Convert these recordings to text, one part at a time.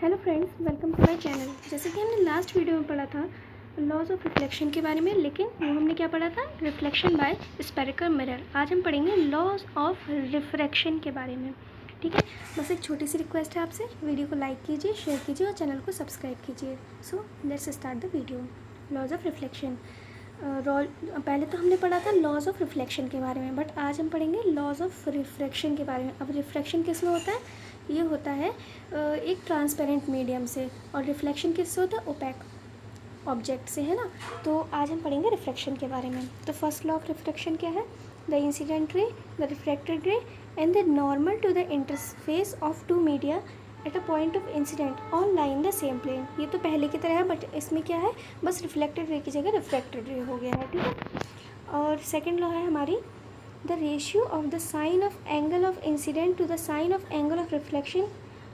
Hello friends, welcome to my channel. जैसे कि हमने लास्ट वीडियो में पढ़ा था लॉज ऑफ रिफ्लेक्शन के बारे में, लेकिन वो हमने क्या पढ़ा था, रिफ्लेक्शन बाय स्फेरिकल मिरर। आज हम पढ़ेंगे लॉज ऑफ रिफ्रैक्शन के बारे में। ठीक है, बस एक छोटी सी रिक्वेस्ट है आपसे, वीडियो को लाइक कीजिए, शेयर कीजिए और चैनल को सब्सक्राइब कीजिए। So let's start the video. Laws of reflection. पहले तो हमने पढ़ा था लॉज ऑफ रिफ्लेक्शन के बारे में, बट आज हम पढ़ेंगे लॉज ऑफ रिफ्रैक्शन के बारे में। अब रिफ्रैक्शन किस में होता है? ये होता है एक ट्रांसपेरेंट मीडियम से, और रिफ्लेक्शन किससे होता है? ओपेक ऑब्जेक्ट से, है ना। तो आज हम पढ़ेंगे रिफ्रैक्शन के बारे में। तो फर्स्ट लॉ ऑफ रिफ्रैक्शन क्या है? The incident ray, the refracted ray and the normal to the interface of two media at a point of incident on line the same plane. ये तो पहले की तरह है, बट इसमें क्या है, बस रिफ्लेक्टेड रे की जगह रिफ्रैक्टेड रे हो गया है। ठीक है। और सेकेंड लॉ है हमारी, the ratio of the sine of angle of incident to the sine of angle of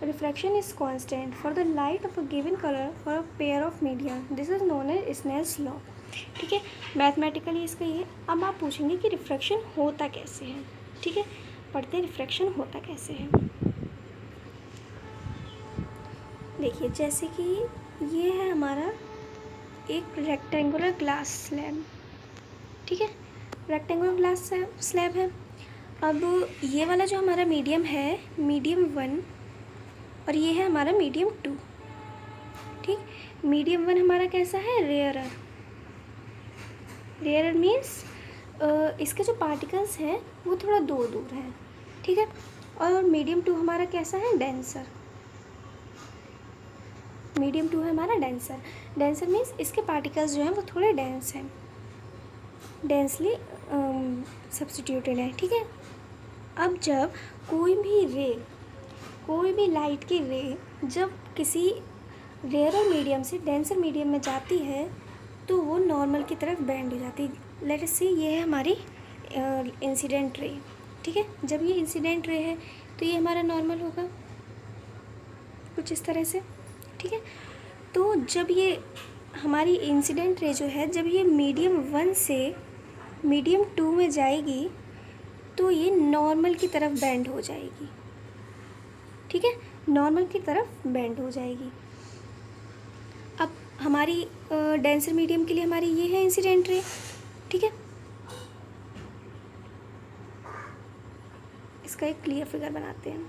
refraction is constant for the light of a given color for a pair of media. This is known as Snell's law. ठीक है, mathematically इसका ये। अब आप पूछेंगे कि refraction होता कैसे है। ठीक है, पढ़ते हैं रिफ्रैक्शन होता कैसे है। देखिए, जैसे कि ये है हमारा एक रेक्टेंगुलर ग्लास स्लैब। ठीक है, रेक्टेंगुलर ग्लास स्लैब है। अब ये वाला जो हमारा मीडियम है, मीडियम 1, और ये है हमारा मीडियम 2। ठीक, मीडियम 1 हमारा कैसा है? रेयरर। रेयरर मीन्स इसके जो पार्टिकल्स हैं वो थोड़ा दूर हैं। ठीक है। और मीडियम 2 हमारा कैसा है? डेंसर। मीडियम 2 है हमारा डेंसर। डेंसर मीन्स इसके पार्टिकल्स जो हैं वो थोड़े डेंस हैं, डेंसली सब्स्टिट्यूटेड है। ठीक है। अब जब कोई भी लाइट की रे जब किसी रेयरर मीडियम से डेंसर मीडियम में जाती है तो वो नॉर्मल की तरफ बेंड हो जाती है। लेट अस सी, ये है हमारी इंसिडेंट रे। ठीक है, जब ये इंसिडेंट रे है तो ये हमारा नॉर्मल होगा कुछ इस तरह से। ठीक है। तो जब ये हमारी इंसिडेंट रे जो है, जब ये मीडियम 1 से मीडियम 2 में जाएगी तो ये नॉर्मल की तरफ बेंड हो जाएगी। ठीक है, नॉर्मल की तरफ बेंड हो जाएगी। अब हमारी डेंसर मीडियम के लिए हमारी ये है इंसिडेंट रे। ठीक है, इसका एक क्लियर फिगर बनाते हैं।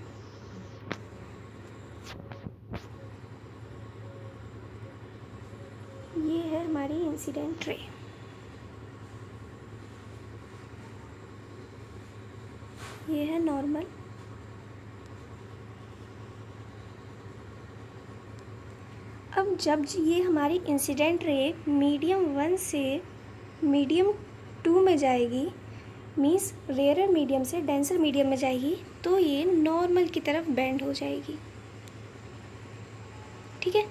ये है हमारी इंसिडेंट रे। ये है नॉर्मल। अब जब ये हमारी इंसिडेंट रे मीडियम 1 से मीडियम 2 में जाएगी, मीन्स रेयरर मीडियम से डेंसर मीडियम में जाएगी, तो ये नॉर्मल की तरफ बेंड हो जाएगी। ठीक है,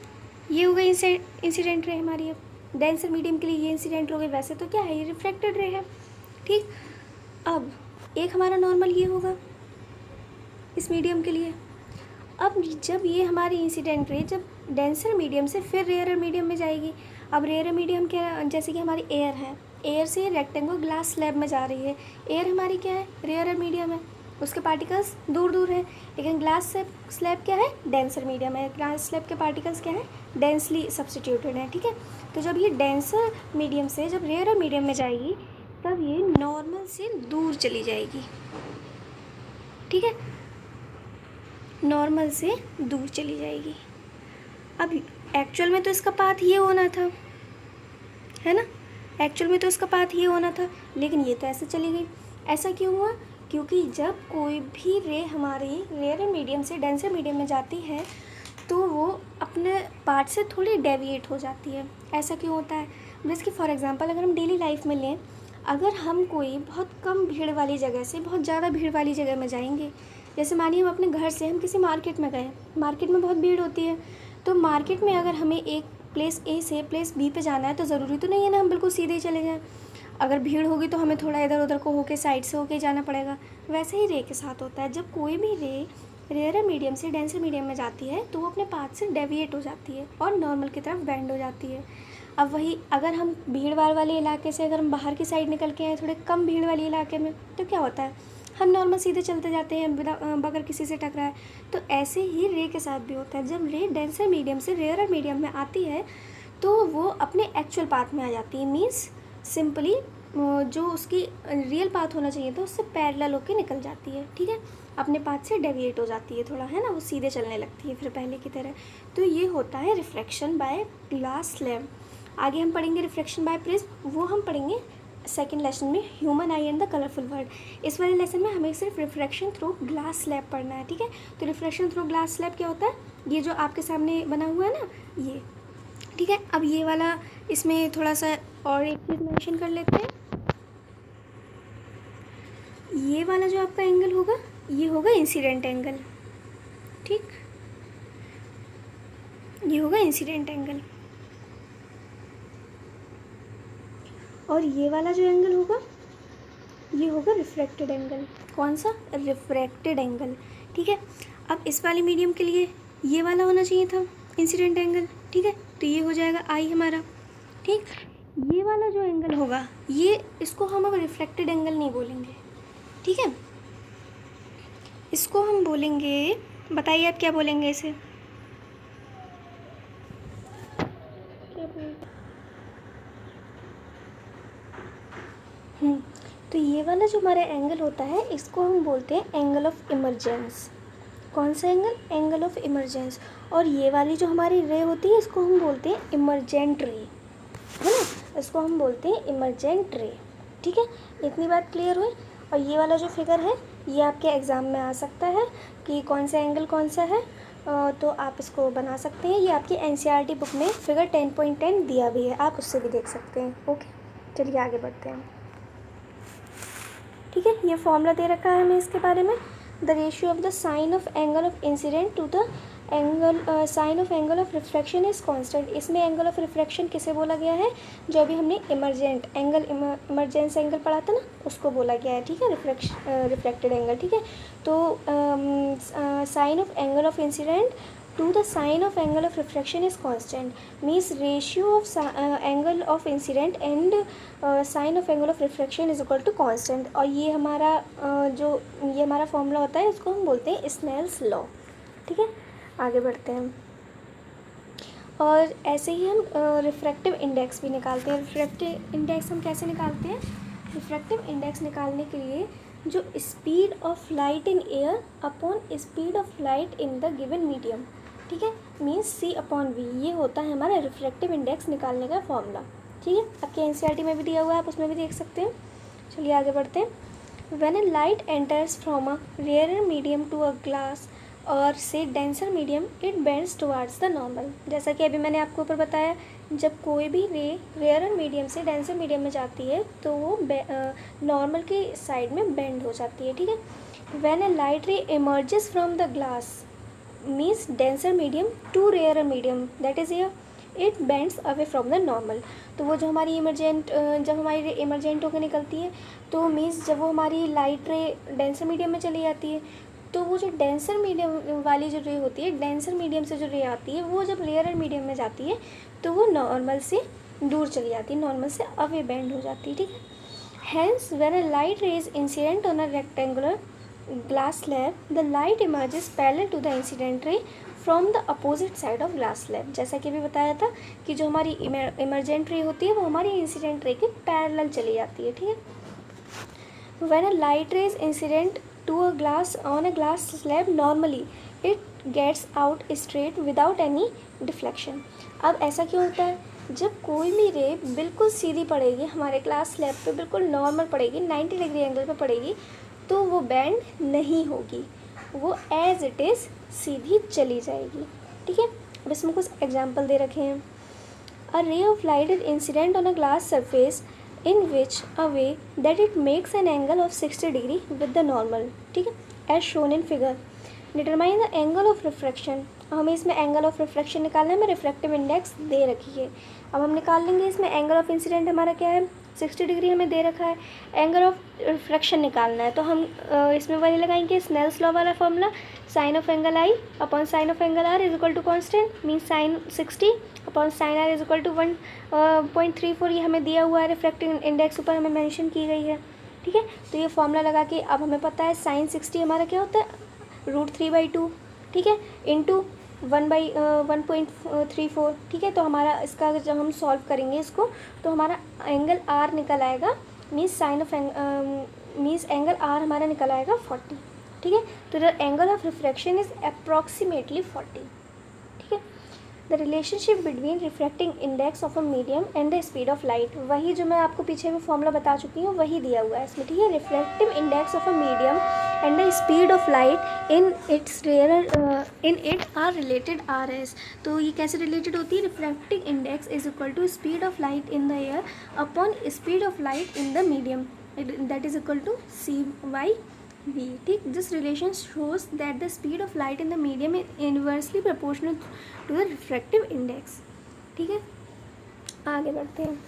ये हो गई इंसिडेंट रे हमारी। अब डेंसर मीडियम के लिए ये इंसिडेंट हो गई। वैसे तो क्या है, ये रिफ्रैक्टेड रे है। ठीक, अब एक हमारा नॉर्मल ये होगा इस मीडियम के लिए। अब जब ये हमारी इंसिडेंट रे जब डेंसर मीडियम से फिर रेयरर मीडियम में जाएगी। अब रेयरर मीडियम क्या, जैसे कि हमारी एयर है, एयर से रेक्टेंगुलर ग्लास स्लैब में जा रही है। एयर हमारी क्या है? रेयरर मीडियम है, उसके पार्टिकल्स दूर हैं। लेकिन ग्लास स्लैब क्या है? डेंसर मीडियम है। ग्लास स्लैब के पार्टिकल्स क्या है? डेंसली सब्स्टिट्यूटेड है। ठीक है, तो जब ये डेंसर मीडियम से जब रेयरर मीडियम में जाएगी तब ये नॉर्मल से दूर चली जाएगी। ठीक है, नॉर्मल से दूर चली जाएगी। अब एक्चुअल में तो इसका पाथ ये होना था, है ना। एक्चुअल में तो इसका पाथ ये होना था, लेकिन ये तो ऐसे चली गई। ऐसा क्यों हुआ? क्योंकि जब कोई भी रे हमारी रेयरर मीडियम से डेंसर मीडियम में जाती है तो वो अपने पार्ट से थोड़ी डेविएट हो जाती है। ऐसा क्यों होता है? जैसे कि फॉर एग्जांपल अगर हम डेली लाइफ में लें, अगर हम कोई बहुत कम भीड़ वाली जगह से बहुत ज़्यादा भीड़ वाली जगह में जाएंगे, जैसे मानिए हम अपने घर से हम किसी मार्केट में गए, मार्केट में बहुत भीड़ होती है, तो मार्केट में अगर हमें एक प्लेस ए से प्लेस बी पे जाना है तो ज़रूरी तो नहीं है ना हम बिल्कुल सीधे ही चले जाएं। अगर भीड़ होगी तो हमें थोड़ा इधर उधर को होके साइड से होके जाना पड़ेगा। वैसे ही रे के साथ होता है, जब कोई भी रे रेयरर मीडियम से डेंसर मीडियम में जाती है तो वो अपने पाथ से डेविएट हो जाती है और नॉर्मल की तरफ बेंड हो जाती है। अब वही अगर हम भीड़ भाड़ वाले इलाके से अगर हम बाहर की साइड निकल के आए थोड़े कम भीड़ वाले इलाके में, तो क्या होता है, हम नॉर्मल सीधे चलते जाते हैं बगैर किसी से टकराए। तो ऐसे ही रे के साथ भी होता है, जब रे डेंसर मीडियम से रेयरर मीडियम में आती है तो वो अपने एक्चुअल पाथ में आ जाती है। मीन्स सिंपली जो उसकी रियल पाथ होना चाहिए था उससे पैरेलल होकर निकल जाती है, ठीक है, अपने पाथ से डेविएट हो जाती है थोड़ा, है ना, वो सीधे चलने लगती है फिर पहले की तरह। तो ये होता है रिफ्लेक्शन बाय ग्लास स्लैब। आगे हम पढ़ेंगे रिफ्लेक्शन बाय प्रिज्म, वो हम पढ़ेंगे सेकेंड लेसन में, human I and the colourful world. इस वाले लेसन में हमें सिर्फ रिफ्लेक्शन थ्रू ग्लास स्लैब पढ़ना है, ठीक है। तो रिफ्लेक्शन थ्रू ग्लास स्लैब क्या होता है, ये जो आपके सामने बना हुआ है ना ये, ठीक है। अब ये वाला इसमें थोड़ा सा और एक चीज़ मेंशन कर लेते हैं, ये वाला जो आपका एंगल होगा ये होगा इंसिडेंट एंगल, ठीक, ये होगा इंसिडेंट एंगल। और ये वाला जो एंगल होगा ये होगा रिफ्रैक्टेड एंगल। कौन सा, रिफ्रैक्टेड एंगल, ठीक है। अब इस वाले मीडियम के लिए ये वाला होना चाहिए था इंसिडेंट एंगल, ठीक है, तो ये हो जाएगा आई हमारा, ठीक। ये वाला जो एंगल होगा ये, इसको हम अब रिफ्लेक्टेड एंगल नहीं बोलेंगे, ठीक है, इसको हम बोलेंगे, बताइए आप क्या बोलेंगे इसे, क्या बोलेंगे? तो ये वाला जो हमारा एंगल होता है इसको हम बोलते हैं एंगल ऑफ इमरजेंस। कौन सा एंगल, एंगल ऑफ इमरजेंस। और ये वाली जो हमारी रे होती है इसको हम बोलते हैं इमरजेंट रे, है ना, इसको हम बोलते हैं इमरजेंट रे, ठीक है। इतनी बात क्लियर हुई। और ये वाला जो फिगर है ये आपके एग्ज़ाम में आ सकता है कि कौन सा एंगल कौन सा है, तो आप इसको बना सकते हैं। ये आपकी एनसीईआरटी बुक में फिगर 10.10 दिया भी है, आप उससे भी देख सकते हैं। ओके, चलिए आगे बढ़ते हैं, ठीक है। ये फॉर्मूला दे रखा है हमें इसके बारे में, the ratio of the sine of angle of incident to the angle sine of angle of refraction is constant. इसमें एंगल ऑफ रिफ्रैक्शन किसे बोला गया है, जो अभी हमने इमरजेंट एंगल, इमरजेंस एंगल पढ़ा था ना, उसको बोला गया है, ठीक है, रिफ्रैक्टेड एंगल, ठीक है। तो sine of angle of incident to the sine of angle of refraction is constant, means ratio of angle of incident and sine of angle of refraction is equal to constant। और ये हमारा जो ये हमारा formula होता है इसको हम बोलते हैं स्नेल्स लॉ, ठीक है। आगे बढ़ते हैं। और ऐसे ही हम रिफ्रैक्टिव इंडेक्स भी निकालते हैं। रिफ्रैक्टिव इंडेक्स हम कैसे निकालते हैं, रिफ्रैक्टिव इंडेक्स निकालने के लिए जो speed of light in air upon speed of light in the given medium, ठीक है, मीन्स C अपॉन V, ये होता है हमारा रिफ्रैक्टिव इंडेक्स निकालने का फॉर्मूला, ठीक है। आपके एनसीईआरटी में भी दिया हुआ है, आप उसमें भी देख सकते हैं। चलिए आगे बढ़ते हैं। When a light enters from a rarer medium to a glass और से denser medium, it bends towards the normal. जैसा कि अभी मैंने आपको ऊपर बताया, जब कोई भी रे रेयरर मीडियम से डेंसर मीडियम में जाती है तो वो नॉर्मल की साइड में बेंड हो जाती है, ठीक है। व्हेन ए लाइट रे emerges from the glass means denser medium to rarer medium, that is here it bends away from the normal। तो वो जो हमारी इमरजेंट, जब हमारी इमरजेंट होकर निकलती है तो मीन्स जब वो हमारी लाइट रे डेंसर मीडियम में चली जाती है तो वो जो डेंसर मीडियम वाली जो रे होती है, डेंसर मीडियम से जो रे आती है वो जब रेयर मीडियम में जाती है तो वो नॉर्मल से दूर चली जाती है, नॉर्मल से अवे बेंड हो जाती है, ठीक है। Hence when a light ray is incident on a rectangular glass slab, the light emerges parallel to the incident ray from the opposite side of glass slab। जैसा कि अभी बताया था कि जो हमारी इमरजेंट रे होती है वो हमारी इंसिडेंट रे के पैरेलल चली जाती है, ठीक है। When a light ray is incident to a glass on a glass slab normally, it gets out straight without any deflection। अब ऐसा क्यों होता है, जब कोई भी रे बिल्कुल सीधी पड़ेगी हमारे ग्लास स्लैब पे, बिल्कुल नॉर्मल पड़ेगी, 90 डिग्री एंगल पे पड़ेगी, तो वो बैंड नहीं होगी, वो एज इट इज़ सीधी चली जाएगी, ठीक है। अब इसमें कुछ एग्जांपल दे रखे हैं। A ray of light is incident on a glass surface in which a way that it makes an angle of 60 degree with the normal, ठीक है, as shown in figure. Determine the angle of refraction. हमें इसमें angle of refraction निकालना है, हमें refractive index दे रखी है। अब हम निकाल लेंगे इसमें एंगल ऑफ इंसिडेंट हमारा क्या है, 60 डिग्री हमें दे रखा है। एंगल ऑफ रिफ्रैक्शन निकालना है तो हम इसमें वही लगाएंगे स्नेल्स लॉ वाला formula, sine of angle I upon sine of angle R is equal to constant, mean sine 60 upon sine R is equal to 1.34। ये हमें दिया हुआ है, रिफ्रैक्टिव इंडेक्स ऊपर हमें मेंशन की गई है, ठीक है। तो ये फॉर्मूला लगा के अब हमें पता है साइन 60 हमारा क्या होता है, √3/2, ठीक है, इंटू 1/1.34, ठीक है। तो हमारा इसका जब हम सॉल्व करेंगे इसको तो हमारा एंगल आर निकल आएगा, मीन्स एंगल आर हमारा निकल आएगा 40, ठीक है। तो the angle of refraction is approximately 40, ठीक है। The relationship between refracting index of a medium and the speed of light, वही जो मैं आपको पीछे में फॉर्मूला बता चुकी हूँ वही दिया हुआ है इसमें, ठीक है। Refractive index of a medium and the speed of light in it are related are as. तो ये कैसे रिलेटेड होती है, refractive index is equal to speed of light in the air upon speed of light in the medium, that is equal to c/v, ठीक। This relation shows that the speed of light in the medium is inversely proportional to the refractive index, ठीक है। आगे बढ़ते हैं,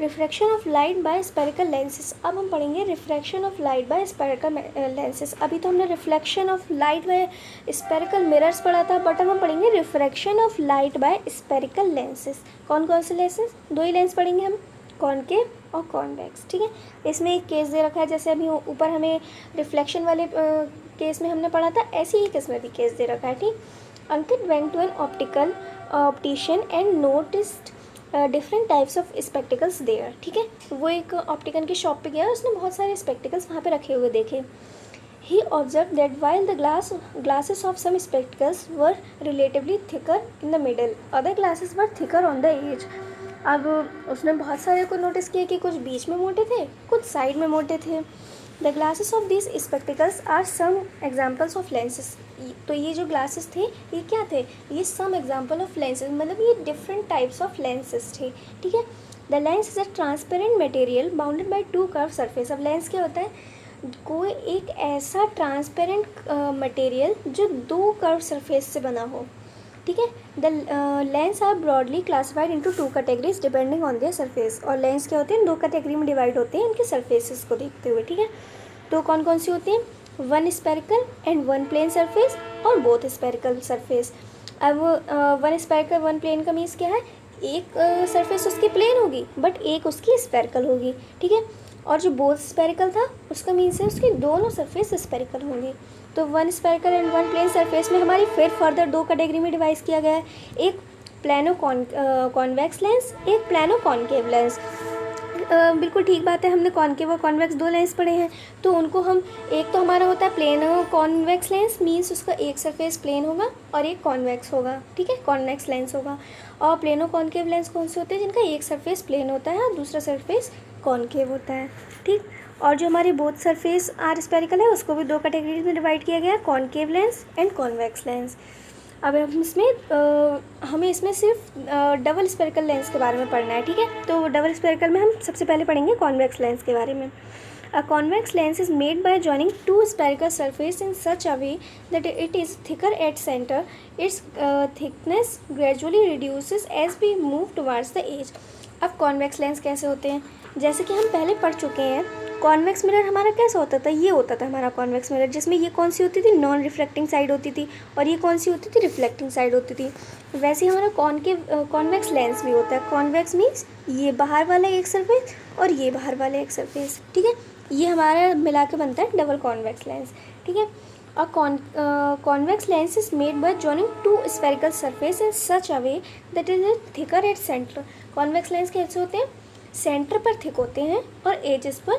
refraction of light by spherical lenses. अब हम पढ़ेंगे refraction of light by spherical lenses. अभी तो हमने reflection of light by spherical mirrors पढ़ा था, बट अब हम पढ़ेंगे refraction of light by spherical lenses. कौन कौन से लेंसेज, दो ही लेंस पढ़ेंगे हम, कॉनकेव और कॉन्वेक्स, ठीक है। इसमें एक केस दे रखा है, जैसे अभी ऊपर हमें रिफ्लेक्शन वाले केस में हमने पढ़ा था, ऐसे ही केस में भी केस दे रखा है, ठीक। Ankit went to an optician and noticed different types of spectacles there, ठीक है। वो एक ऑप्टिकन की शॉप पे गया, उसने बहुत सारे स्पेक्टिकल्स वहाँ पे रखे हुए देखे। He observe that while the glasses of some spectacles were relatively thicker in the middle, other glasses were thicker on the edge। अब उसने बहुत सारे को नोटिस किया कि कुछ बीच में मोटे थे, कुछ साइड में मोटे थे। The glasses of this spectacles are some examples of lenses. तो ये जो ग्लासेस थे ये क्या थे, ये सम एग्जाम्पल ऑफ लेंसेज, मतलब ये डिफरेंट टाइप्स ऑफ लेंसेज थे, ठीक है। The lens is a transparent material bounded by 2 curve surface. अब लेंस क्या होता है, कोई एक ऐसा ट्रांसपेरेंट मटेरियल जो 2 कर्व सरफेस से बना हो, ठीक है। The lens are broadly classified into 2 categories depending on their surface. और लेंस क्या होते हैं, 2 कैटेगरी में डिवाइड होते हैं इनके सरफेसेस को देखते हुए, ठीक है। तो कौन कौन सी होती हैं, 1 स्पेरिकल एंड 1 प्लेन सरफेस और बोथ स्पेरिकल सरफेस। अब 1 स्पेरिकल 1 प्लेन का मीन्स क्या है, एक सरफेस उसकी प्लेन होगी बट एक उसकी स्पेरिकल होगी, ठीक है। और जो बोथ स्पेरिकल था उसका मीन्स है उसकी दोनों सरफेस स्पेरिकल होंगी। तो 1 स्पेरिकल एंड 1 प्लेन सरफेस में हमारी फिर फर्दर 2 कैटेगरी में डिवाइड किया गया है, एक प्लानो कॉन्वेक्स लेंस, एक प्लानो कॉनकेव लेंस। बिल्कुल ठीक बात है, हमने कॉनकेव और कॉन्वेक्स 2 लेंस पढ़े हैं, तो उनको हम, एक तो हमारा होता है प्लेनो कॉन्वेक्स लेंस, मीन्स उसका एक सरफेस प्लेन होगा और एक कॉन्वेक्स होगा, ठीक है, कॉन्वेक्स लेंस होगा। और प्लेनो कॉनकेव लेंस कौन से होते हैं, जिनका एक सरफेस प्लेन होता है और दूसरा सरफेस कॉनकेव होता है, ठीक। और जो हमारी बोथ सरफेस आर स्पेरिकल है उसको भी 2 कैटेगरीज में डिवाइड किया गया है, concave lens and convex lens. अब हम हमें इसमें सिर्फ डबल स्पेरिकल लेंस के बारे में पढ़ना है, ठीक है। तो डबल स्पेरिकल में हम सबसे पहले पढ़ेंगे कॉन्वेक्स लेंस के बारे में। A convex lens is made by joining 2 spherical surface in such a way that it is thicker at centre, its thickness gradually reduces as we move towards the edge. अब convex lens कैसे होते हैं, जैसे कि हम पहले पढ़ चुके हैं, कॉन्वेक्स मिरर हमारा कैसा होता था, ये होता था हमारा कॉन्वेक्स मिरर, जिसमें ये कौन सी होती थी, नॉन रिफ्लेक्टिंग साइड होती थी, और ये कौन सी होती थी, रिफ्लेक्टिंग साइड होती थी। वैसे ही हमारा कॉन्वेक्स लेंस भी होता है। कॉन्वेक्स मीन्स ये बाहर वाला एक सरफेस और ये बाहर वाला एक सरफेस, ठीक है, ये हमारा मिला के बनता है डबल कॉन्वेक्स लेंस, ठीक है। और convex lens is made by joining 2 spherical surface in such a way that is thicker at centre. Convex lens कैसे होते हैं, सेंटर पर थिक होते हैं और एजेस पर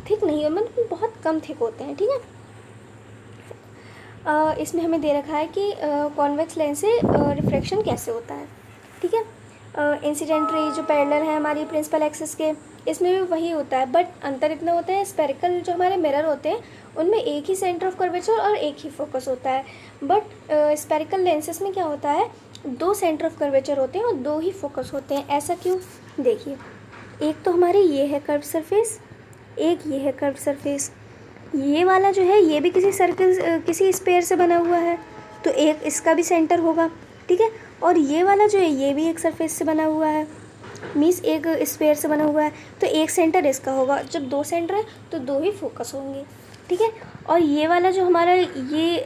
थिक नहीं है, मतलब बहुत कम थिक होते हैं, ठीक है। इसमें हमें दे रखा है कि कॉन्वेक्स लेंस से रिफ्रैक्शन कैसे होता है, ठीक है। इंसिडेंट रे जो पैरेलल है हमारी प्रिंसिपल एक्सिस के, इसमें भी वही होता है, बट अंतर इतना होता है, स्पेरिकल जो हमारे मिरर होते हैं उनमें एक ही सेंटर ऑफ कर्वेचर और एक ही फोकस होता है, बट स्पेरिकल लेंसेस में क्या होता है, 2 सेंटर ऑफ कर्वेचर होते हैं और 2 ही फोकस होते हैं। ऐसा क्यों, देखिए, एक तो हमारी ये है कर्व सरफेस, एक ये है कर्व सरफेस, ये वाला जो है ये भी किसी सर्कल किसी स्पेयर से बना हुआ है, तो एक इसका भी सेंटर होगा, ठीक है। और ये वाला जो है ये भी एक सरफेस से बना हुआ है, मीन्स एक स्पेयर से बना हुआ है, तो एक सेंटर इसका होगा। जब 2 सेंटर है तो 2 ही फोकस होंगे, ठीक है। और ये वाला जो हमारा ये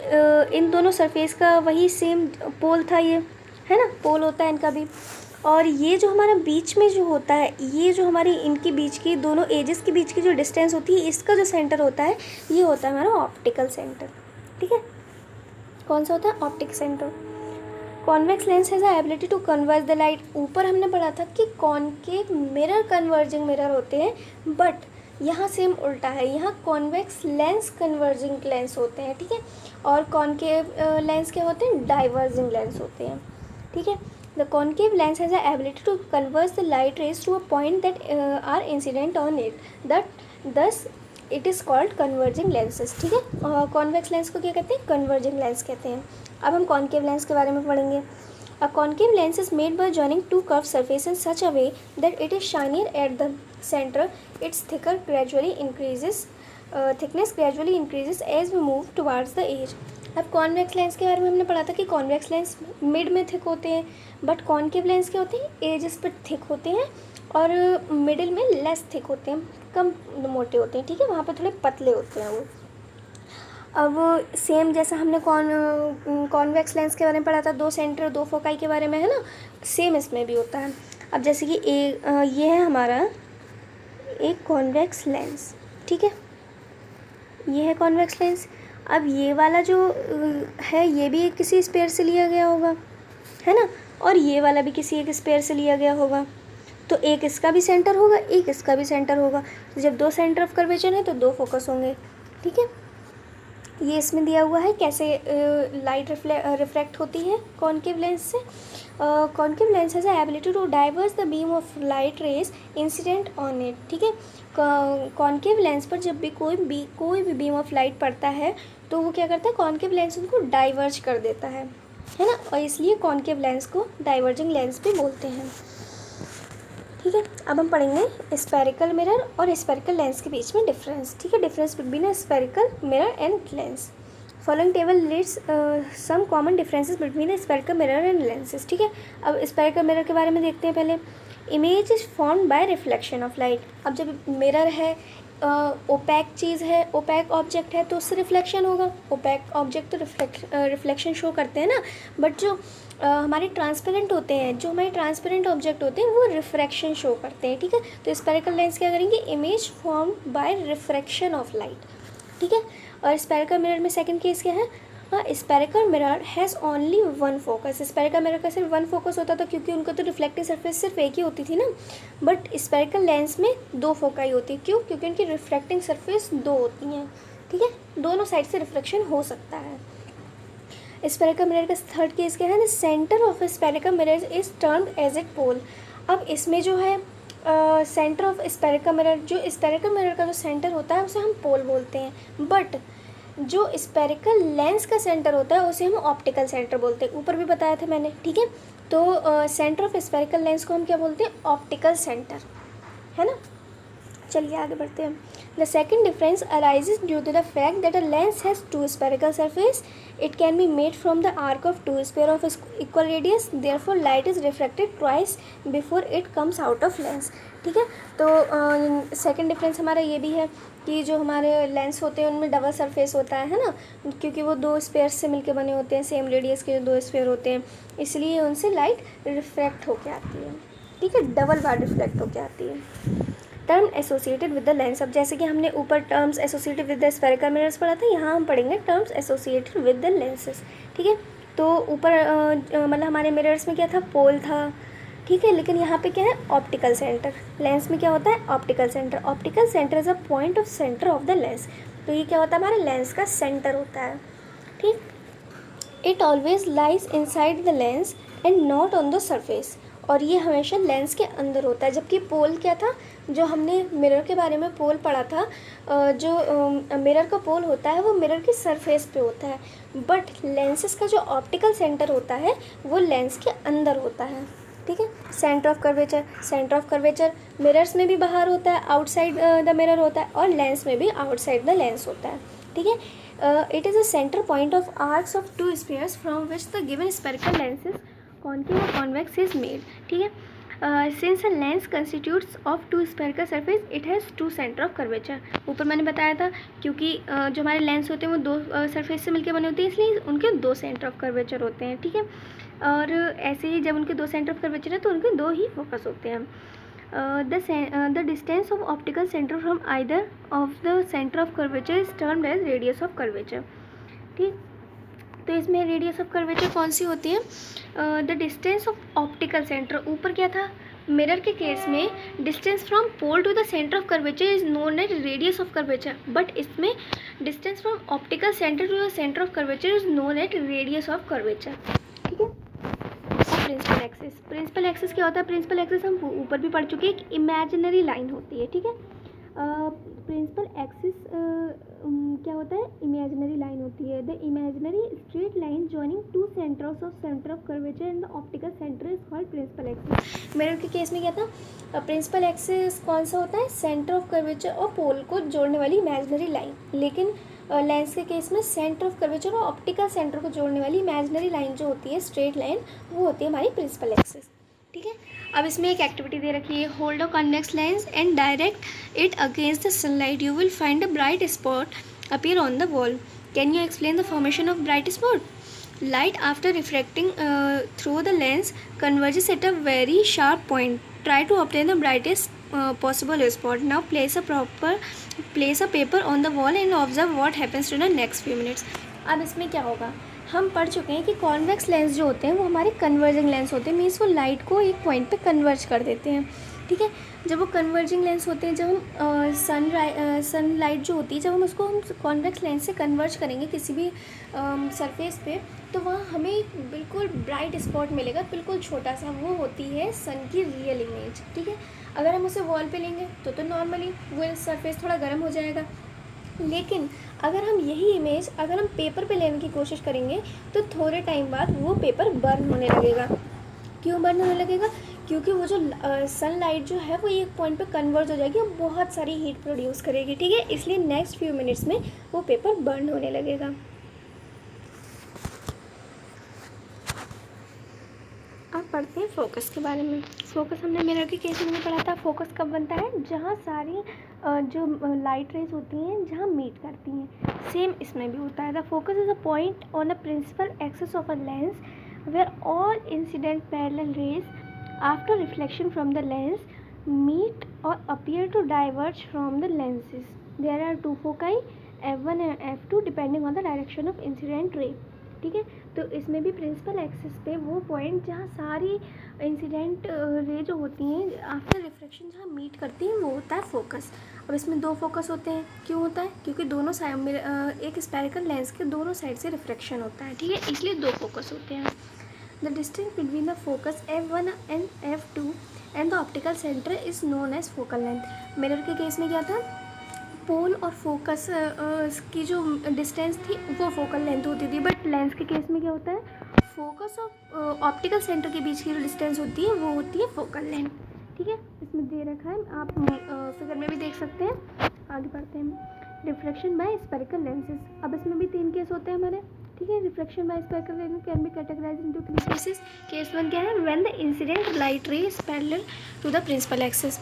इन दोनों सरफेस का वही सेम पोल था, ये है ना, पोल होता है इनका भी। और ये जो हमारा बीच में जो होता है, ये जो हमारी इनके बीच की दोनों एजेस के बीच की जो डिस्टेंस होती है, इसका जो सेंटर होता है ये होता है हमारा ऑप्टिकल सेंटर। ठीक है, कौन सा होता है? Optic centre. Convex lens has the ability to converge the light. ऊपर हमने पढ़ा था कि कॉनकेव मिरर कन्वर्जिंग मिरर होते हैं, बट यहाँ सेम उल्टा है, यहाँ कॉन्वेक्स लेंस कन्वर्जिंग लेंस होते हैं। ठीक है, और कॉनकेव लेंस क्या होते हैं? डाइवर्जिंग लेंस होते हैं। ठीक है, the concave lens has the ability to converge the light rays to a point that are incident on it, that thus it is called converging lenses. ठीक है, कॉन्वेक्स लेंस को क्या कहते हैं? कन्वर्जिंग लेंस कहते हैं। अब हम कॉनकेव लेंस के बारे में पढ़ेंगे। A concave lens is made by joining two curve surface in such a way that it is shinier at the centre, its thickness gradually increases as we move towards the edge. अब convex lens के बारे में हमने पढ़ा था कि convex lens mid में thick होते हैं, बट कॉनकेव लेंस क्या होते हैं? एजेस पर थिक होते हैं और मिडिल में लेस थिक होते हैं, कम मोटे होते हैं। ठीक है, वहाँ पर थोड़े पतले होते हैं वो। अब सेम जैसा हमने कॉन्वेक्स लेंस के बारे में पढ़ा था, दो सेंटर दो फोकाई के बारे में, है ना, सेम इसमें भी होता है। अब जैसे कि ये है हमारा एक कॉन्वेक्स लेंस। ठीक है, ये है कॉन्वेक्स लेंस। अब ये वाला जो है ये भी किसी स्पेयर से लिया गया होगा, है ना, और ये वाला भी किसी एक स्पेयर से लिया गया होगा। तो एक इसका भी सेंटर होगा, एक इसका भी सेंटर होगा। तो जब दो सेंटर ऑफ कर्वेचर है तो दो फोकस होंगे। ठीक है, ये इसमें दिया हुआ है कैसे लाइट रिफ्रैक्ट होती है कॉनकेव लेंस से। Concave lens has ability to diverse the beam of light rays incident on it. ठीक है, कॉनकेव लेंस पर जब भी कोई भी बीम ऑफ लाइट पड़ता है तो वो क्या करता है? कॉनकेव लेंस उनको डाइवर्ज कर देता है ना, और इसलिए कॉनकेव लेंस को डाइवर्जिंग लेंस भी बोलते हैं। ठीक है, अब हम पढ़ेंगे स्फेरिकल मिरर और स्फेरिकल लेंस के बीच में डिफरेंस। ठीक है, difference between a spherical mirror and lens. Following table list some common differences between spherical mirror and lenses. ठीक है, अब स्फेरिकल मिरर के बारे में देखते हैं पहले। Image is formed by reflection of light. अब जब मिरर है, ओपैक चीज़ है, ओपैक ऑब्जेक्ट है तो उससे रिफ्लेक्शन होगा। ओपैक ऑब्जेक्ट तो रिफ्लेक्शन शो करते हैं ना, बट जो हमारे ट्रांसपेरेंट होते हैं, जो हमारे ट्रांसपेरेंट ऑब्जेक्ट होते हैं वो रिफ्रैक्शन शो करते हैं। ठीक है, तो स्फेरिकल लेंस क्या करेंगे? Image form by refraction of light. ठीक है, और स्फेरिकल मिरर में सेकंड केस क्या है? Spherical mirror has only one focus. Spherical mirror का सिर्फ वन फोकस होता था क्योंकि उनका तो रिफ्लेक्टिव सरफेस सिर्फ एक ही होती थी ना, बट स्फेरिकल लेंस में दो फोकाई होती है। क्यों? क्योंकि उनकी रिफ्रैक्टिंग सरफेस दो होती हैं। ठीक है, दोनों साइड से रिफ्लेक्शन हो सकता है। स्फेरिकल मिरर का थर्ड केस क्या है? The centre of spherical mirror is termed as a pole. अब इसमें जो है सेंटर ऑफ स्फेरिकल मिरर, जो स्फेरिकल मिरर का जो सेंटर होता है उसे हम पोल बोलते हैं, बट जो स्फेरिकल लेंस का सेंटर होता है उसे हम ऑप्टिकल सेंटर बोलते हैं। ऊपर भी बताया था मैंने। ठीक है, तो सेंटर ऑफ स्फेरिकल लेंस को हम क्या बोलते हैं? ऑप्टिकल सेंटर, है ना। चलिए आगे बढ़ते हैं। The second difference arises due to the fact that a lens has two spherical surface, it can be made from the arc of two sphere of equal radius, therefore light is reflected twice before it comes out of lens. ठीक है, तो second difference हमारा ये भी है कि जो हमारे लेंस होते हैं उनमें डबल सरफेस होता है ना, क्योंकि वो दो स्फीयर्स से मिलके बने होते हैं, सेम रेडियस के जो दो स्फीयर होते हैं, इसलिए उनसे लाइट रिफ्लेक्ट होके आती है। ठीक है, डबल बार रिफ्लेक्ट होके आती है। Term associated with the lens. अब जैसे कि हमने ऊपर terms associated with the spherical mirrors पढ़ा था, यहाँ हम पढ़ेंगे terms associated with the lenses. ठीक है, तो ऊपर मतलब हमारे मिरर्स में क्या था? पोल था। ठीक है, लेकिन यहाँ पे क्या है? Optical centre. लेंस में क्या होता है? Optical centre. Optical centre is a point of centre of the lens. तो ये क्या होता है? हमारे लेंस का सेंटर होता है। ठीक, it always lies inside the lens and not on the surface. और ये हमेशा लेंस के अंदर होता है, जबकि पोल क्या था? जो हमने मिरर के बारे में पोल पढ़ा था, जो मिरर का पोल होता है वो मिरर की सरफेस पे होता है, बट लेंसेज का जो ऑप्टिकल सेंटर होता है वो लेंस के अंदर होता है। ठीक है, centre of curvature. Centre of curvature mirrors में भी बाहर होता है, आउटसाइड द मिरर होता है, और लेंस में भी आउटसाइड द लेंस होता है। ठीक है, it is a centre point of arcs of two spheres from which the given spherical lenses concave और कॉन्वेक्स इज मेड। ठीक है, since a lens constitutes of two spherical surface it has two centre of curvature. ऊपर मैंने बताया था क्योंकि जो हमारे लेंस होते हैं वो दो सरफेस से मिलकर बने होते हैं, इसलिए उनके दो सेंटर ऑफ कर्वेचर होते हैं। ठीक है, और ऐसे ही जब उनके दो सेंटर ऑफ कर्वेचर है तो उनके दो ही फोकस होते हैं। The distance of optical centre from either of the centre of curvature is termed as radius of curvature. ठीक, तो इसमें रेडियस ऑफ कर्वेचर कौन सी होती है? The distance of optical centre, ऊपर क्या था? मिरर के केस में distance from pole to the centre of curvature is known as radius of curvature, but इसमें distance from optical centre to the centre of curvature is known as radius of curvature. ठीक है। Principal axis, principal axis क्या होता है? Principal axis हम ऊपर भी पढ़ चुके हैं, एक इमेजिनरी लाइन होती है। ठीक है, प्रिंसिपल एक्सिस क्या होता है? इमेजिनरी लाइन होती है। The imaginary straight line joining two centres of centre of curvature and the optical centre is called principal axis. Mirror के केस में क्या था? प्रिंसिपल एक्सिस कौन सा होता है? सेंटर ऑफ कर्वेचर और पोल को जोड़ने वाली इमेजिनरी लाइन। लेकिन लेंस के केस में सेंटर ऑफ कर्वेचर और ऑप्टिकल सेंटर को जोड़ने वाली इमेजिनरी लाइन जो होती है, स्ट्रेट लाइन, वो होती है हमारी प्रिंसिपल एक्सिस। ठीक है, अब इसमें एक एक्टिविटी दे रखी है, hold a convex lens and direct it against the sunlight, you will find a bright spot appear on the wall. Can you explain the formation of bright spot? Light after refracting through the lens converges at a very sharp point. Try to obtain the brightest possible spot. Now place a paper on the wall and observe what happens to the next few minutes. अब इसमें क्या होगा? हम पढ़ चुके हैं कि convex lens जो होते हैं वो हमारे कन्वर्जिंग लेंस होते हैं, मीन्स वो लाइट को एक पॉइंट पे कन्वर्ज कर देते हैं। ठीक है, जब वो कन्वर्जिंग लेंस होते हैं, जब हम सनलाइट जो होती है, जब हम उसको कॉन्वेक्स लेंस से कन्वर्ज करेंगे किसी भी सरफेस पे, तो वहाँ हमें बिल्कुल ब्राइट स्पॉट मिलेगा, बिल्कुल छोटा सा। वो होती है सन की रियल इमेज। ठीक है, अगर हम उसे वॉल पे लेंगे तो नॉर्मली वो सरफेस थोड़ा गर्म हो जाएगा, लेकिन अगर हम यही इमेज अगर हम पेपर पे लेने की कोशिश करेंगे तो थोड़े टाइम बाद वो पेपर बर्न होने लगेगा। क्यों बर्न होने लगेगा? क्योंकि वो जो सनलाइट जो है वो एक पॉइंट पे कन्वर्ज हो जाएगी और बहुत सारी हीट प्रोड्यूस करेगी। ठीक है, इसलिए नेक्स्ट फ्यू मिनट्स में वो पेपर बर्न होने लगेगा। अब पढ़ते हैं फोकस के बारे में। फोकस हमने मिरर के केस में पढ़ा था। फोकस कब बनता है? जहाँ सारी जो लाइट रेज होती हैं जहाँ मीट करती हैं, सेम इसमें भी होता है। The focus is a point on a principal axis of a lens where all incident parallel rays after reflection from the lens meet और appear to diverge from the lenses. There are two foci, F1 and F2, depending on the direction of incident ray. ठीक है, तो इसमें भी principal axis पे वो point जहाँ सारी इंसिडेंट रे जो होती हैं आफ्टर रिफ्लेक्शन जहाँ मीट करती हैं वो होता है फोकस। अब इसमें दो फोकस होते हैं। क्यों होता है? क्योंकि दोनों साइड एक स्फेरिकल लेंस के दोनों साइड से रिफ्लेक्शन होता है। ठीक है, इसलिए दो फोकस होते हैं। The distance between the focus F1 and F2 and the optical centre is known as focal length. Mirror के केस में क्या था? पोल और फोकस की जो डिस्टेंस थी वो फोकल लेंथ होती थी, बट लेंस के केस में क्या होता है? फोकस और ऑप्टिकल सेंटर के बीच की जो डिस्टेंस होती है वो होती है फोकल लेंथ। ठीक है, इसमें दे रखा है, आप फिगर में भी देख सकते हैं। आगे बढ़ते हैं। Reflection by spherical lenses. अब इसमें भी तीन केस होते हैं हमारे। ठीक है, reflection by spherical lens can be categorised into three cases. Case one क्या है? When the incident light ray is parallel to the principal axis.